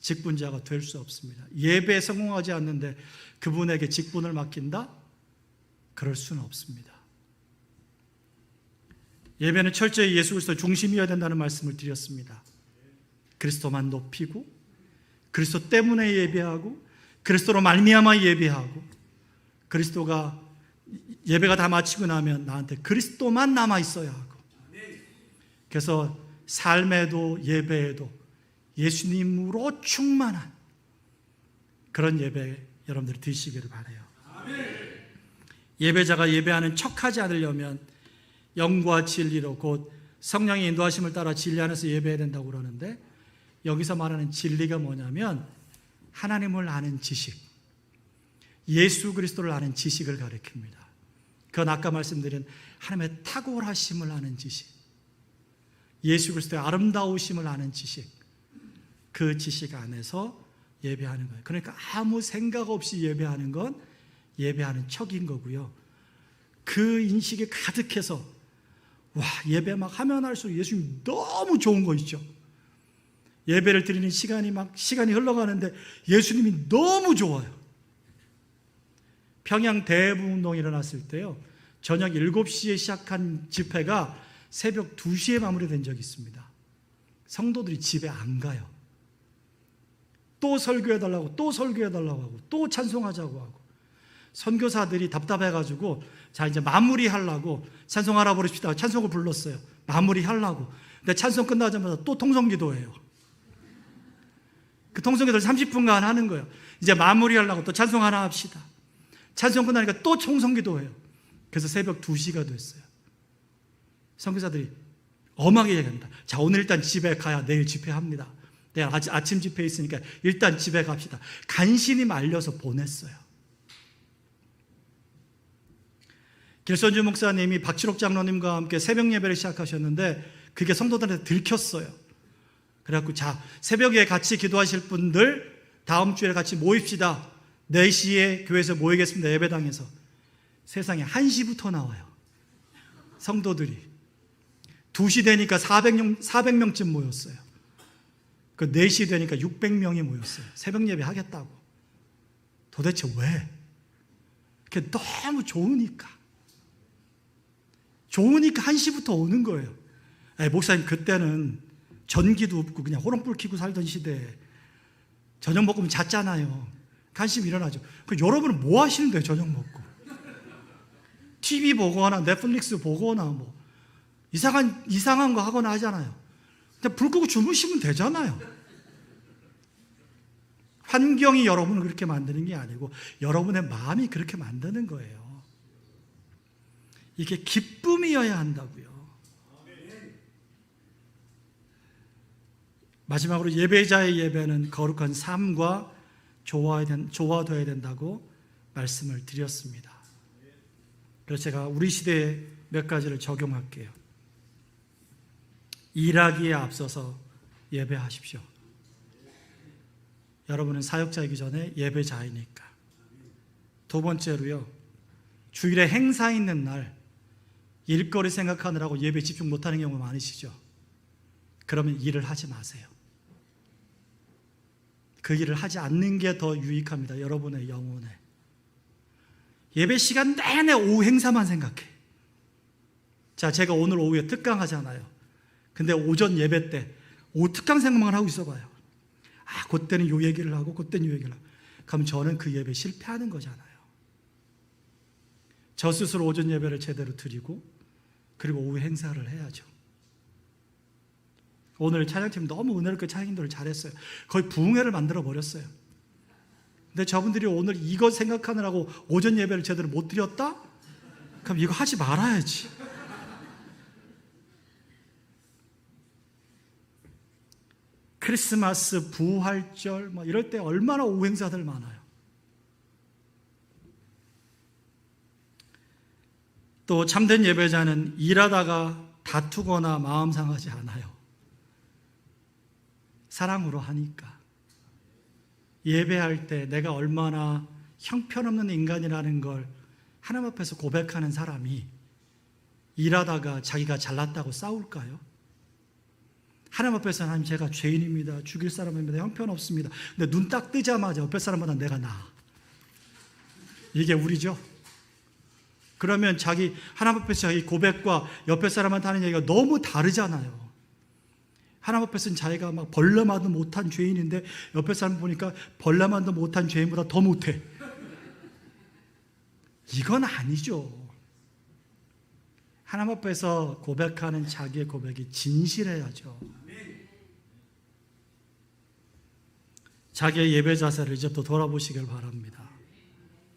직분자가 될 수 없습니다. 예배에 성공하지 않는데 그분에게 직분을 맡긴다? 그럴 수는 없습니다. 예배는 철저히 예수 그리스도 중심이어야 된다는 말씀을 드렸습니다. 그리스도만 높이고 그리스도 때문에 예배하고 그리스도로 말미암아 예배하고 그리스도가 예배가 다 마치고 나면 나한테 그리스도만 남아 있어야 하고 그래서 삶에도 예배에도 예수님으로 충만한 그런 예배 여러분들이 드시기를 바라요. 예배자가 예배하는 척하지 않으려면 영과 진리로 곧 성령의 인도하심을 따라 진리 안에서 예배해야 된다고 그러는데 여기서 말하는 진리가 뭐냐면 하나님을 아는 지식, 예수 그리스도를 아는 지식을 가리킵니다. 그건 아까 말씀드린 하나님의 탁월하심을 아는 지식, 예수 그리스도의 아름다우심을 아는 지식, 그 지식 안에서 예배하는 거예요. 그러니까 아무 생각 없이 예배하는 건 예배하는 척인 거고요. 그 인식이 가득해서 와, 예배 막 하면 할수록 예수님 너무 좋은 거 있죠. 예배를 드리는 시간이 흘러가는데 예수님이 너무 좋아요. 평양 대부운동이 일어났을 때요, 저녁 7시에 시작한 집회가 새벽 2시에 마무리된 적이 있습니다. 성도들이 집에 안 가요. 또 설교해달라고 또 설교해달라고 하고 또 찬송하자고 하고 선교사들이 답답해가지고 자 이제 마무리하려고 찬송하라 부릅시다. 찬송을 불렀어요. 마무리하려고. 근데 찬송 끝나자마자 또 통성기도해요. 그 통성기도를 30분간 하는 거예요. 이제 마무리하려고 또 찬송 하나 합시다. 찬송 끝나니까 또 통성기도해요. 그래서 새벽 2시가 됐어요. 선교사들이 엄하게 얘기합니다. 자, 오늘 일단 집에 가야 내일 집회합니다. 내일 아침 집회 있으니까 일단 집에 갑시다. 간신히 말려서 보냈어요. 길선주 목사님이 박칠옥 장로님과 함께 새벽 예배를 시작하셨는데 그게 성도들한테 들켰어요. 그래갖고 자, 새벽에 같이 기도하실 분들 다음 주에 같이 모입시다. 4시에 교회에서 모이겠습니다. 예배당에서. 세상에 1시부터 나와요. 성도들이. 2시 되니까 400명쯤 모였어요. 그 4시 되니까 600명이 모였어요. 새벽 예배 하겠다고. 도대체 왜? 그게 너무 좋으니까. 좋으니까 1시부터 오는 거예요. 아니, 목사님 그때는 전기도 없고 그냥 호롱불 켜고 살던 시대에 저녁 먹으면 잤잖아요. 간신히 일어나죠. 그럼 여러분은 뭐 하시는데요? 저녁 먹고 TV 보거나 넷플릭스 보거나 뭐 이상한 거 하거나 하잖아요. 그냥 불 끄고 주무시면 되잖아요. 환경이 여러분을 그렇게 만드는 게 아니고 여러분의 마음이 그렇게 만드는 거예요. 이게 기쁨이어야 한다고요. 마지막으로 예배자의 예배는 거룩한 삶과 조화되어야 된다고 말씀을 드렸습니다. 그래서 제가 우리 시대에 몇 가지를 적용할게요. 일하기에 앞서서 예배하십시오. 여러분은 사역자이기 전에 예배자이니까. 두 번째로요, 주일에 행사 있는 날 일거리 생각하느라고 예배 집중 못하는 경우 많으시죠? 그러면 일을 하지 마세요. 그 일을 하지 않는 게 더 유익합니다. 여러분의 영혼에. 예배 시간 내내 오후 행사만 생각해. 자, 제가 오늘 오후에 특강 하잖아요. 근데 오전 예배 때 오후 특강 생각만 하고 있어봐요. 아, 그때는 요 얘기를 하고 그때는 요 얘기를 하고. 그럼 저는 그 예배 실패하는 거잖아요. 저 스스로 오전 예배를 제대로 드리고 그리고 오후 행사를 해야죠. 오늘 찬양팀 너무 은혜롭게 찬양인도를 잘했어요. 거의 부흥회를 만들어 버렸어요. 근데 저분들이 오늘 이거 생각하느라고 오전 예배를 제대로 못 드렸다? 그럼 이거 하지 말아야지. 크리스마스, 부활절 뭐 이럴 때 얼마나 오후 행사들 많아요. 또 참된 예배자는 일하다가 다투거나 마음 상하지 않아요. 사랑으로 하니까. 예배할 때 내가 얼마나 형편없는 인간이라는 걸 하나님 앞에서 고백하는 사람이 일하다가 자기가 잘났다고 싸울까요? 하나님 앞에서 하나님 제가 죄인입니다. 죽일 사람입니다. 형편없습니다. 근데 눈 딱 뜨자마자 옆에 사람보다 내가 나아. 이게 우리죠? 그러면 하나님 앞에서 자기 고백과 옆에 사람한테 하는 얘기가 너무 다르잖아요. 하나님 앞에서는 자기가 막 벌레만도 못한 죄인인데 옆에 사람 보니까 벌레만도 못한 죄인보다 더 못해. 이건 아니죠. 하나님 앞에서 고백하는 자기의 고백이 진실해야죠. 자기의 예배 자세를 이제부터 돌아보시길 바랍니다.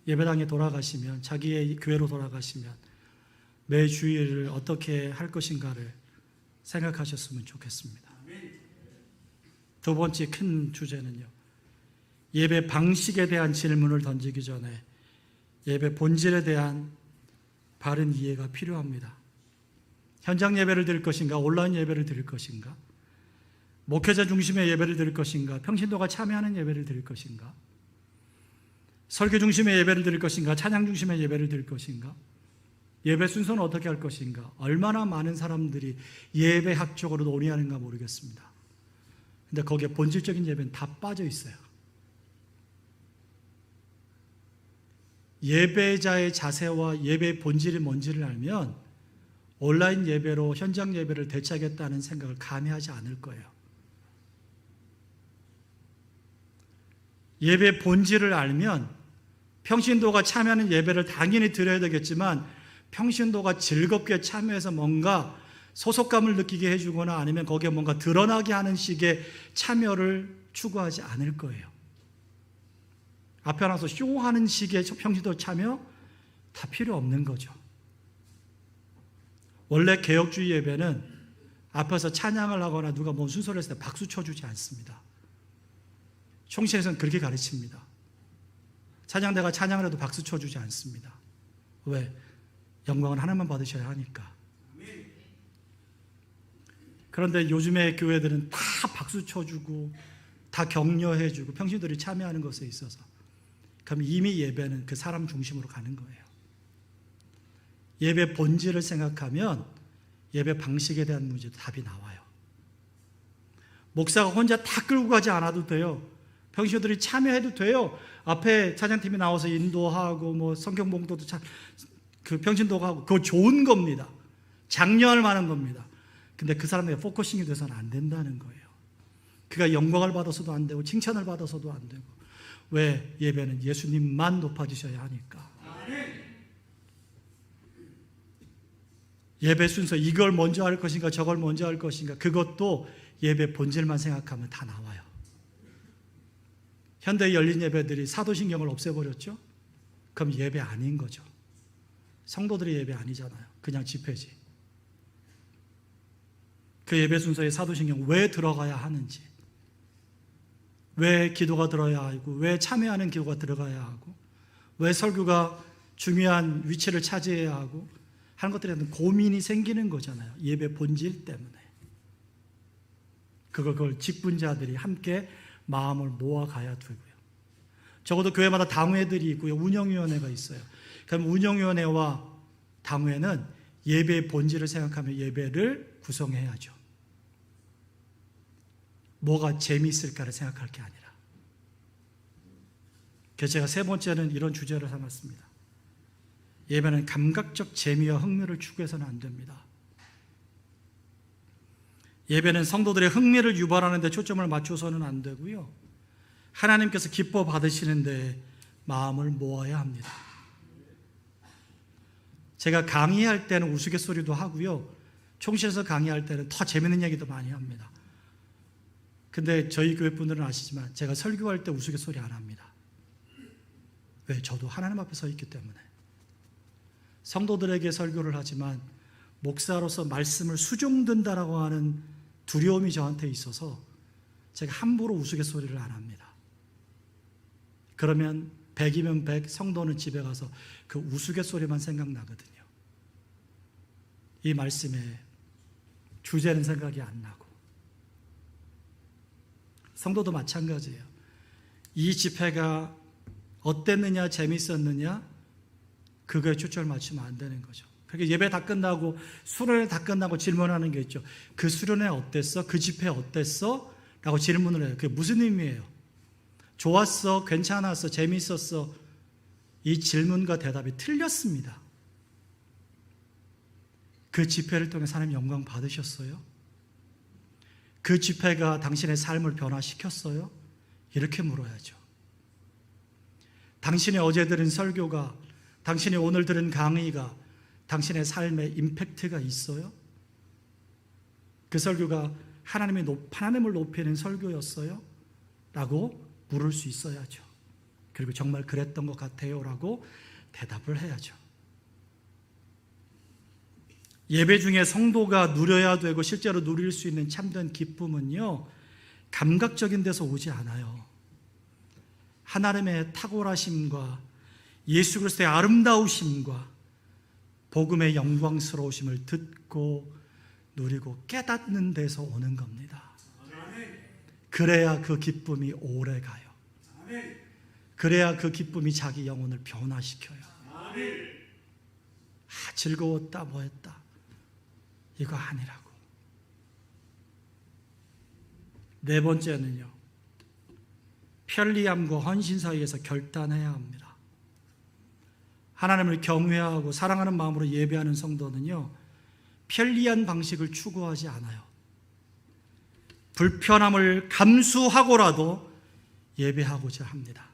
예배당에 돌아가시면, 자기의 교회로 돌아가시면 매 주일을 어떻게 할 것인가를 생각하셨으면 좋겠습니다. 두 번째 큰 주제는요, 예배 방식에 대한 질문을 던지기 전에 예배 본질에 대한 바른 이해가 필요합니다. 현장 예배를 드릴 것인가, 온라인 예배를 드릴 것인가, 목회자 중심의 예배를 드릴 것인가, 평신도가 참여하는 예배를 드릴 것인가, 설교 중심의 예배를 드릴 것인가, 찬양 중심의 예배를 드릴 것인가, 예배 순서는 어떻게 할 것인가, 얼마나 많은 사람들이 예배학적으로 논의하는가 모르겠습니다. 근데 거기에 본질적인 예배는 다 빠져 있어요. 예배자의 자세와 예배의 본질이 뭔지를 알면 온라인 예배로 현장 예배를 대체하겠다는 생각을 감히 하지 않을 거예요. 예배의 본질을 알면 평신도가 참여하는 예배를 당연히 드려야 되겠지만 평신도가 즐겁게 참여해서 뭔가 소속감을 느끼게 해주거나 아니면 거기에 뭔가 드러나게 하는 식의 참여를 추구하지 않을 거예요. 앞에 나서 쇼하는 식의 평신도 참여 다 필요 없는 거죠. 원래 개혁주의 예배는 앞에서 찬양을 하거나 누가 뭔 순서를 했을 때 박수 쳐주지 않습니다. 총신에서는 그렇게 가르칩니다. 찬양대가 찬양을 해도 박수 쳐주지 않습니다. 왜? 영광은 하나만 받으셔야 하니까. 그런데 요즘의 교회들은 다 박수 쳐주고 다 격려해주고 평신들이 참여하는 것에 있어서 그럼 이미 예배는 그 사람 중심으로 가는 거예요. 예배 본질을 생각하면 예배 방식에 대한 문제도 답이 나와요. 목사가 혼자 다 끌고 가지 않아도 돼요. 평신들이 참여해도 돼요. 앞에 찬양팀이 나와서 인도하고 뭐 성경 봉독도 그 평신도가 하고 그거 좋은 겁니다. 장려할 만한 겁니다. 근데 그 사람에게 포커싱이 돼서는 안 된다는 거예요. 그가 영광을 받아서도 안 되고 칭찬을 받아서도 안 되고. 왜? 예배는 예수님만 높아지셔야 하니까. 예배 순서 이걸 먼저 할 것인가 저걸 먼저 할 것인가 그것도 예배 본질만 생각하면 다 나와요. 현대 열린 예배들이 사도신경을 없애버렸죠? 그럼 예배 아닌 거죠. 성도들의 예배 아니잖아요. 그냥 집회지. 그 예배 순서에 사도신경 왜 들어가야 하는지 왜 기도가 들어야 하고, 왜 참여하는 기도가 들어가야 하고, 왜 설교가 중요한 위치를 차지해야 하고 하는 것들에 대한 고민이 생기는 거잖아요. 예배 본질 때문에. 그걸 직분자들이 함께 마음을 모아가야 되고요. 적어도 교회마다 당회들이 있고요. 운영위원회가 있어요. 그럼 운영위원회와 당회는 예배의 본질을 생각하며 예배를 구성해야죠. 뭐가 재미있을까를 생각할 게 아니라. 그래서 제가 세 번째는 이런 주제를 삼았습니다. 예배는 감각적 재미와 흥미를 추구해서는 안 됩니다. 예배는 성도들의 흥미를 유발하는 데 초점을 맞춰서는 안 되고요. 하나님께서 기뻐 받으시는 데 마음을 모아야 합니다. 제가 강의할 때는 우스갯소리도 하고요. 총실에서 강의할 때는 더 재밌는 얘기도 많이 합니다. 근데 저희 교회 분들은 아시지만 제가 설교할 때 우스갯소리 안 합니다. 왜? 저도 하나님 앞에 서 있기 때문에. 성도들에게 설교를 하지만 목사로서 말씀을 수종든다라고 하는 두려움이 저한테 있어서 제가 함부로 우스갯소리를 안 합니다. 그러면 100이면 100, 성도는 집에 가서 그 우스갯소리만 생각나거든요. 이 말씀의 주제는 생각이 안 나고. 성도도 마찬가지예요. 이 집회가 어땠느냐, 재밌었느냐, 그거에 초점을 맞추면 안 되는 거죠. 그러니까 예배 다 끝나고 수련회 다 끝나고 질문하는 게 있죠. 그 수련회 어땠어? 그 집회 어땠어? 라고 질문을 해요. 그게 무슨 의미예요? 좋았어? 괜찮았어? 재밌었어? 이 질문과 대답이 틀렸습니다. 그 집회를 통해 하나님 영광 받으셨어요? 그 집회가 당신의 삶을 변화시켰어요? 이렇게 물어야죠. 당신이 어제 들은 설교가, 당신이 오늘 들은 강의가 당신의 삶에 임팩트가 있어요? 그 설교가 하나님을 높이는 설교였어요? 라고 물을 수 있어야죠. 그리고 정말 그랬던 것 같아요 라고 대답을 해야죠. 예배 중에 성도가 누려야 되고 실제로 누릴 수 있는 참된 기쁨은요, 감각적인 데서 오지 않아요. 하나님의 탁월하심과 예수 그리스도의 아름다우심과 복음의 영광스러우심을 듣고 누리고 깨닫는 데서 오는 겁니다. 그래야 그 기쁨이 오래 가요. 그래야 그 기쁨이 자기 영혼을 변화시켜요. 즐거웠다, 뭐했다, 이거 아니라고. 네 번째는요, 편리함과 헌신 사이에서 결단해야 합니다. 하나님을 경외하고 사랑하는 마음으로 예배하는 성도는요, 편리한 방식을 추구하지 않아요. 불편함을 감수하고라도 예배하고자 합니다.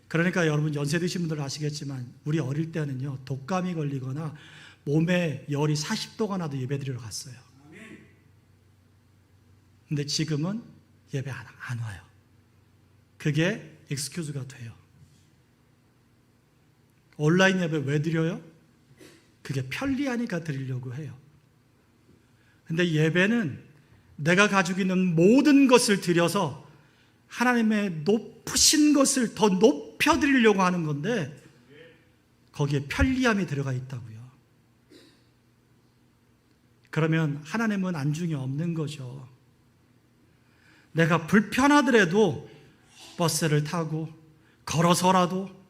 그러니까 여러분 연세 드신 분들 아시겠지만 우리 어릴 때는요, 독감이 걸리거나 몸에 열이 40도가 나도 예배 드리러 갔어요. 근데 지금은 예배 안 와요. 그게 익스큐즈가 돼요. 온라인 예배 왜 드려요? 그게 편리하니까 드리려고 해요. 근데 예배는 내가 가지고 있는 모든 것을 드려서 하나님의 높으신 것을 더 높여드리려고 하는 건데 거기에 편리함이 들어가 있다고요. 그러면 하나님은 안중이 없는 거죠. 내가 불편하더라도 버스를 타고 걸어서라도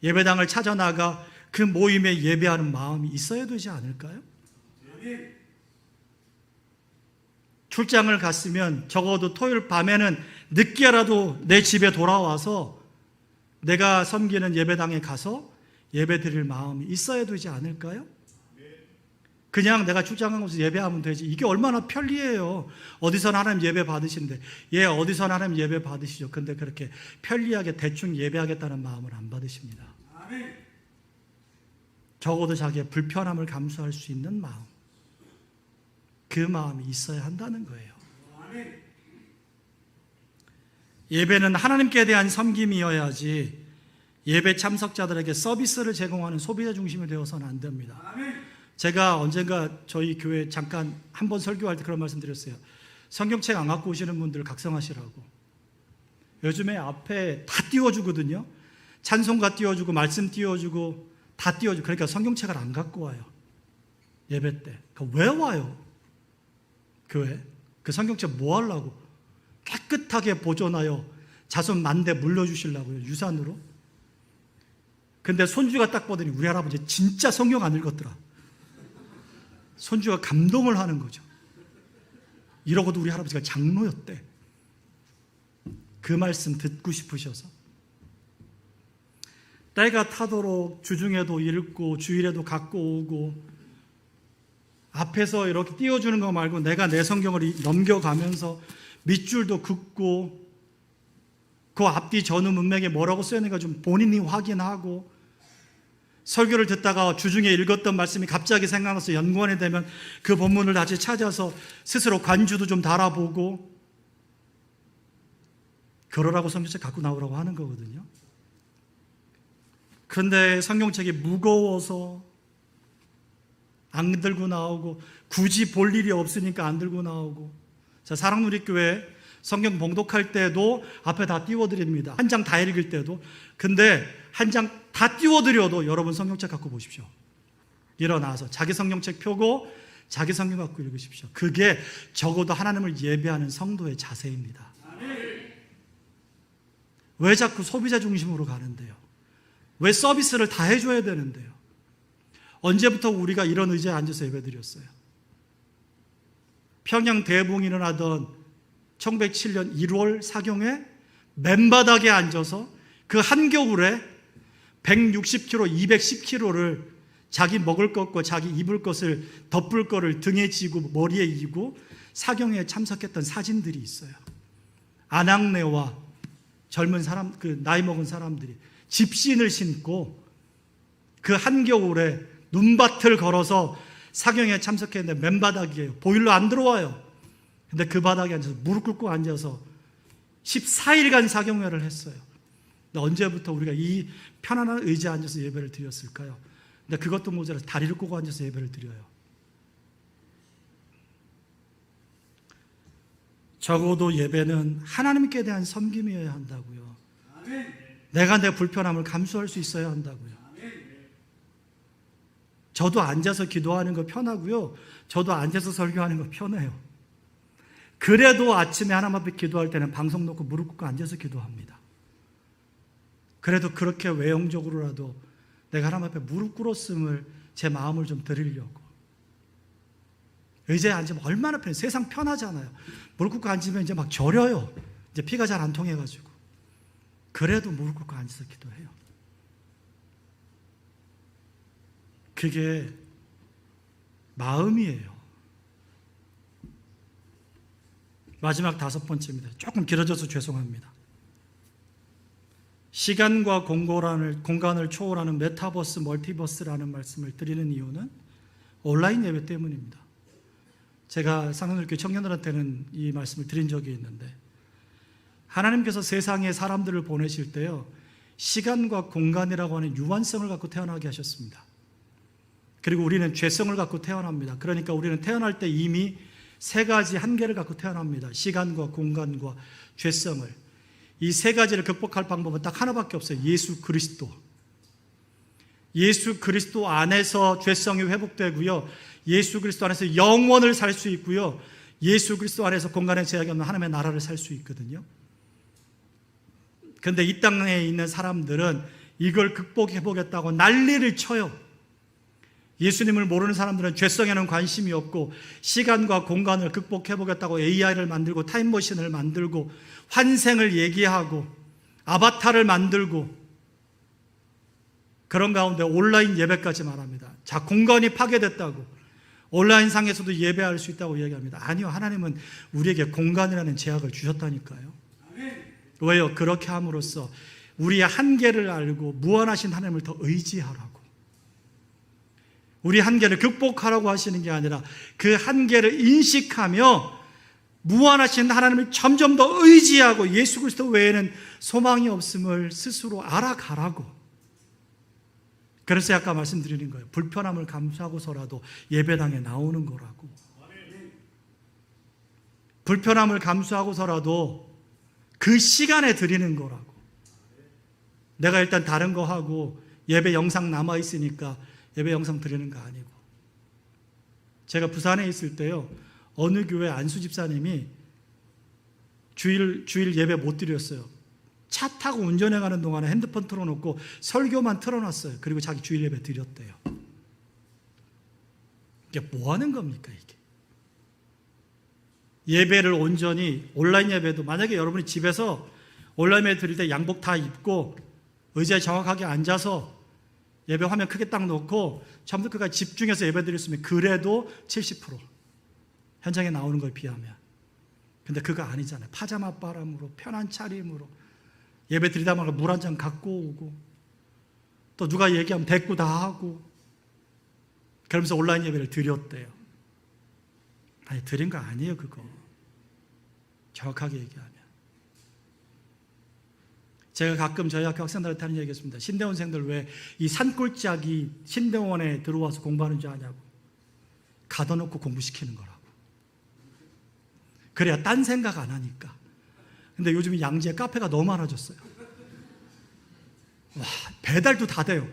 예배당을 찾아 나가 그 모임에 예배하는 마음이 있어야 되지 않을까요? 출장을 갔으면 적어도 토요일 밤에는 늦게라도 내 집에 돌아와서 내가 섬기는 예배당에 가서 예배 드릴 마음이 있어야 되지 않을까요? 그냥 내가 출장한 곳에서 예배하면 되지. 이게 얼마나 편리해요. 어디서나 하나님 예배 받으시는데, 어디서나 하나님 예배 받으시죠. 근데 그렇게 편리하게 대충 예배하겠다는 마음을 안 받으십니다. 적어도 자기의 불편함을 감수할 수 있는 마음, 그 마음이 있어야 한다는 거예요. 예배는 하나님께 대한 섬김이어야지 예배 참석자들에게 서비스를 제공하는 소비자 중심이 되어서는 안 됩니다. 제가 언젠가 저희 교회 잠깐 한번 설교할 때 그런 말씀 드렸어요. 성경책 안 갖고 오시는 분들 각성하시라고. 요즘에 앞에 다 띄워주거든요. 찬송가 띄워주고 말씀 띄워주고 다 띄워주고. 그러니까 성경책을 안 갖고 와요. 예배 때. 왜 와요? 교회. 그 성경책 뭐 하려고? 깨끗하게 보존하여 자손 만대 물려주시려고요. 유산으로. 근데 손주가 딱 보더니 우리 할아버지 진짜 성경 안 읽었더라. 손주가 감동을 하는 거죠. 이러고도 우리 할아버지가 장로였대. 그 말씀 듣고 싶으셔서. 때가 타도록 주중에도 읽고 주일에도 갖고 오고 앞에서 이렇게 띄워주는 거 말고 내가 내 성경을 넘겨가면서 밑줄도 긋고 그 앞뒤 전후 문맥에 뭐라고 쓰였는가 좀 본인이 확인하고 설교를 듣다가 주중에 읽었던 말씀이 갑자기 생각나서 연구원에 되면 그 본문을 다시 찾아서 스스로 관주도 좀 달아보고 그러라고 성경책 갖고 나오라고 하는 거거든요. 그런데 성경책이 무거워서 안 들고 나오고 굳이 볼 일이 없으니까 안 들고 나오고. 자, 사랑누리교회 성경 봉독할 때도 앞에 다 띄워드립니다. 한 장 다 읽을 때도. 근데 한 장 다 띄워드려도 여러분 성경책 갖고 보십시오. 일어나서 자기 성경책 펴고 자기 성경 갖고 읽으십시오. 그게 적어도 하나님을 예배하는 성도의 자세입니다. 왜 자꾸 소비자 중심으로 가는데요? 왜 서비스를 다 해줘야 되는데요? 언제부터 우리가 이런 의자에 앉아서 예배드렸어요? 평양 대붕이 일어나던 1907년 1월 사경에 맨바닥에 앉아서 그 한겨울에 160kg, 210kg를 자기 먹을 것과 자기 입을 것을 덮을 거를 등에 지고 머리에 이고 사경에 참석했던 사진들이 있어요. 아낙네와 젊은 사람, 그 나이 먹은 사람들이 집신을 신고 그 한겨울에 눈밭을 걸어서 사경에 참석했는데 맨바닥이에요. 보일러 안 들어와요. 근데 그 바닥에 앉아서 무릎 꿇고 앉아서 14일간 사경회를 했어요. 근데 언제부터 우리가 이 편안한 의자에 앉아서 예배를 드렸을까요? 근데 그것도 모자라서 다리를 꼬고 앉아서 예배를 드려요. 적어도 예배는 하나님께 대한 섬김이어야 한다고요. 내가 내 불편함을 감수할 수 있어야 한다고요. 저도 앉아서 기도하는 거 편하고요. 저도 앉아서 설교하는 거 편해요. 그래도 아침에 하나님 앞에 기도할 때는 방송 놓고 무릎 꿇고 앉아서 기도합니다. 그래도 그렇게 외형적으로라도 내가 하나님 앞에 무릎 꿇었음을 제 마음을 좀 드리려고. 의자에 앉으면 얼마나 편해요. 세상 편하잖아요. 무릎 꿇고 앉으면 이제 막 저려요. 이제 피가 잘 안 통해가지고. 그래도 무릎 꿇고 앉아서 기도해요. 그게 마음이에요. 마지막 5번째입니다. 조금 길어져서 죄송합니다. 시간과 공간을 초월하는 메타버스, 멀티버스라는 말씀을 드리는 이유는 온라인 예배 때문입니다. 제가 상산교회 청년들한테는 이 말씀을 드린 적이 있는데 하나님께서 세상에 사람들을 보내실 때요, 시간과 공간이라고 하는 유한성을 갖고 태어나게 하셨습니다. 그리고 우리는 죄성을 갖고 태어납니다. 그러니까 우리는 태어날 때 이미 3가지 한계를 갖고 태어납니다. 시간과 공간과 죄성을. 이 3가지를 극복할 방법은 딱 하나밖에 없어요. 예수 그리스도. 예수 그리스도 안에서 죄성이 회복되고요. 예수 그리스도 안에서 영원을 살 수 있고요. 예수 그리스도 안에서 공간의 제약이 없는 하나님의 나라를 살 수 있거든요. 그런데 이 땅에 있는 사람들은 이걸 극복해 보겠다고 난리를 쳐요. 예수님을 모르는 사람들은 죄성에는 관심이 없고 시간과 공간을 극복해 보겠다고 AI를 만들고 타임머신을 만들고 환생을 얘기하고 아바타를 만들고 그런 가운데 온라인 예배까지 말합니다. 자, 공간이 파괴됐다고 온라인상에서도 예배할 수 있다고 이야기합니다. 아니요, 하나님은 우리에게 공간이라는 제약을 주셨다니까요. 왜요? 그렇게 함으로써 우리의 한계를 알고 무한하신 하나님을 더 의지하라고. 우리 한계를 극복하라고 하시는 게 아니라 그 한계를 인식하며 무한하신 하나님을 점점 더 의지하고 예수 그리스도 외에는 소망이 없음을 스스로 알아가라고. 그래서 아까 말씀드리는 거예요. 불편함을 감수하고서라도 예배당에 나오는 거라고. 불편함을 감수하고서라도 그 시간에 드리는 거라고. 내가 일단 다른 거 하고 예배 영상 남아 있으니까 예배 영상 드리는 거 아니고. 제가 부산에 있을 때요, 어느 교회 안수 집사님이 주일 예배 못 드렸어요. 차 타고 운전해 가는 동안에 핸드폰 틀어놓고 설교만 틀어놨어요. 그리고 자기 주일 예배 드렸대요. 이게 뭐 하는 겁니까, 이게? 예배를 온전히, 온라인 예배도 만약에 여러분이 집에서 온라인 예배 드릴 때 양복 다 입고 의자에 정확하게 앉아서 예배 화면 크게 딱 놓고 처음부터 끝까지 집중해서 예배 드렸으면 그래도 70% 현장에 나오는 걸 비하면. 근데 그거 아니잖아요. 파자마 바람으로 편한 차림으로 예배 드리다 말고 물 한 잔 갖고 오고 또 누가 얘기하면 대꾸 다 하고 그러면서 온라인 예배를 드렸대요. 아니, 드린 거 아니에요, 그거. 정확하게 얘기하면. 제가 가끔 저희 학교 학생들한테 하는 얘기가 있습니다. 신대원생들 왜 이 산골짜기 신대원에 들어와서 공부하는 줄 아냐고. 가둬놓고 공부시키는 거라고. 그래야 딴 생각 안 하니까. 근데 요즘 양지에 카페가 너무 많아졌어요. 와, 배달도 다 돼요.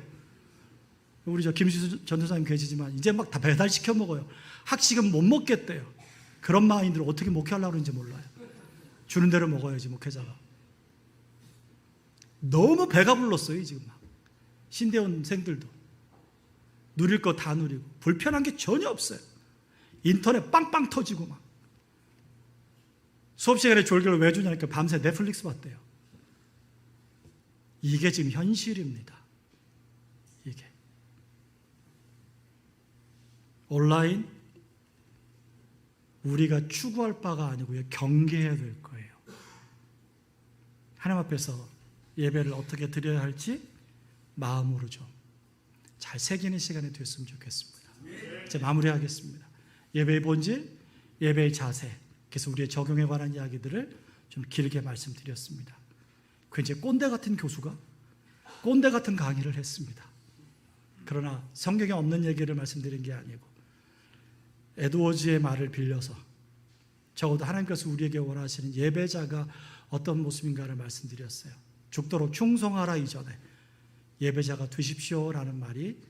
우리 저 김수 전도사님 계시지만 이제 막 다 배달시켜 먹어요. 학식은 못 먹겠대요. 그런 마인드를 어떻게 목회하려고 그러는지 몰라요. 주는 대로 먹어야지, 목회자가. 너무 배가 불렀어요, 지금 막. 신대원생들도. 누릴 거 다 누리고. 불편한 게 전혀 없어요. 인터넷 빵빵 터지고 막. 수업 시간에 졸기를 왜 주냐니까 밤새 넷플릭스 봤대요. 이게 지금 현실입니다. 이게. 온라인, 우리가 추구할 바가 아니고요, 경계해야 될 거예요. 하나님 앞에서 예배를 어떻게 드려야 할지 마음으로 좀 잘 새기는 시간이 됐으면 좋겠습니다. 이제 마무리하겠습니다. 예배의 본질, 예배의 자세, 그래서 우리의 적용에 관한 이야기들을 좀 길게 말씀드렸습니다. 굉장히 꼰대 같은 교수가 꼰대 같은 강의를 했습니다. 그러나 성경에 없는 얘기를 말씀드린 게 아니고 에드워즈의 말을 빌려서 적어도 하나님께서 우리에게 원하시는 예배자가 어떤 모습인가를 말씀드렸어요. 죽도록 충성하라 이전에 예배자가 되십시오라는 말이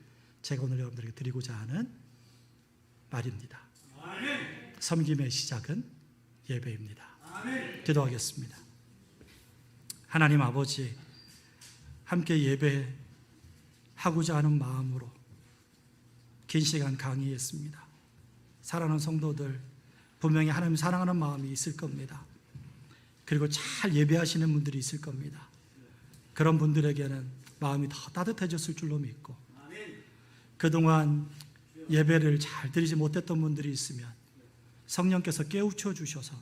제가 오늘 여러분들에게 드리고자 하는 말입니다. 섬김의 시작은 예배입니다. 기도하겠습니다. 하나님 아버지, 함께 예배하고자 하는 마음으로 긴 시간 강의했습니다. 사랑하는 성도들, 분명히 하나님 사랑하는 마음이 있을 겁니다. 그리고 잘 예배하시는 분들이 있을 겁니다. 그런 분들에게는 마음이 더 따뜻해졌을 줄로 믿고, 그동안 예배를 잘 드리지 못했던 분들이 있으면 성령께서 깨우쳐 주셔서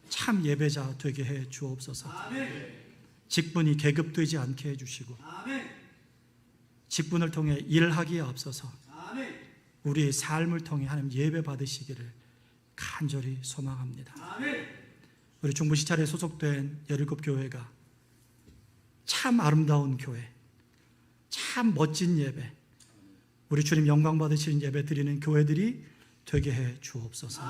참 예배자 되게 해 주옵소서. 직분이 계급되지 않게 해주시고, 직분을 통해 일하기에 앞서서 우리의 삶을 통해 하나님 예배 받으시기를 간절히 소망합니다. 우리 중부시찰에 소속된 17교회가 참 아름다운 교회, 참 멋진 예배, 우리 주님 영광 받으시는 예배 드리는 교회들이 되게 해 주옵소서.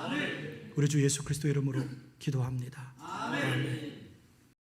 우리 주 예수 그리스도 이름으로 기도합니다. 아멘.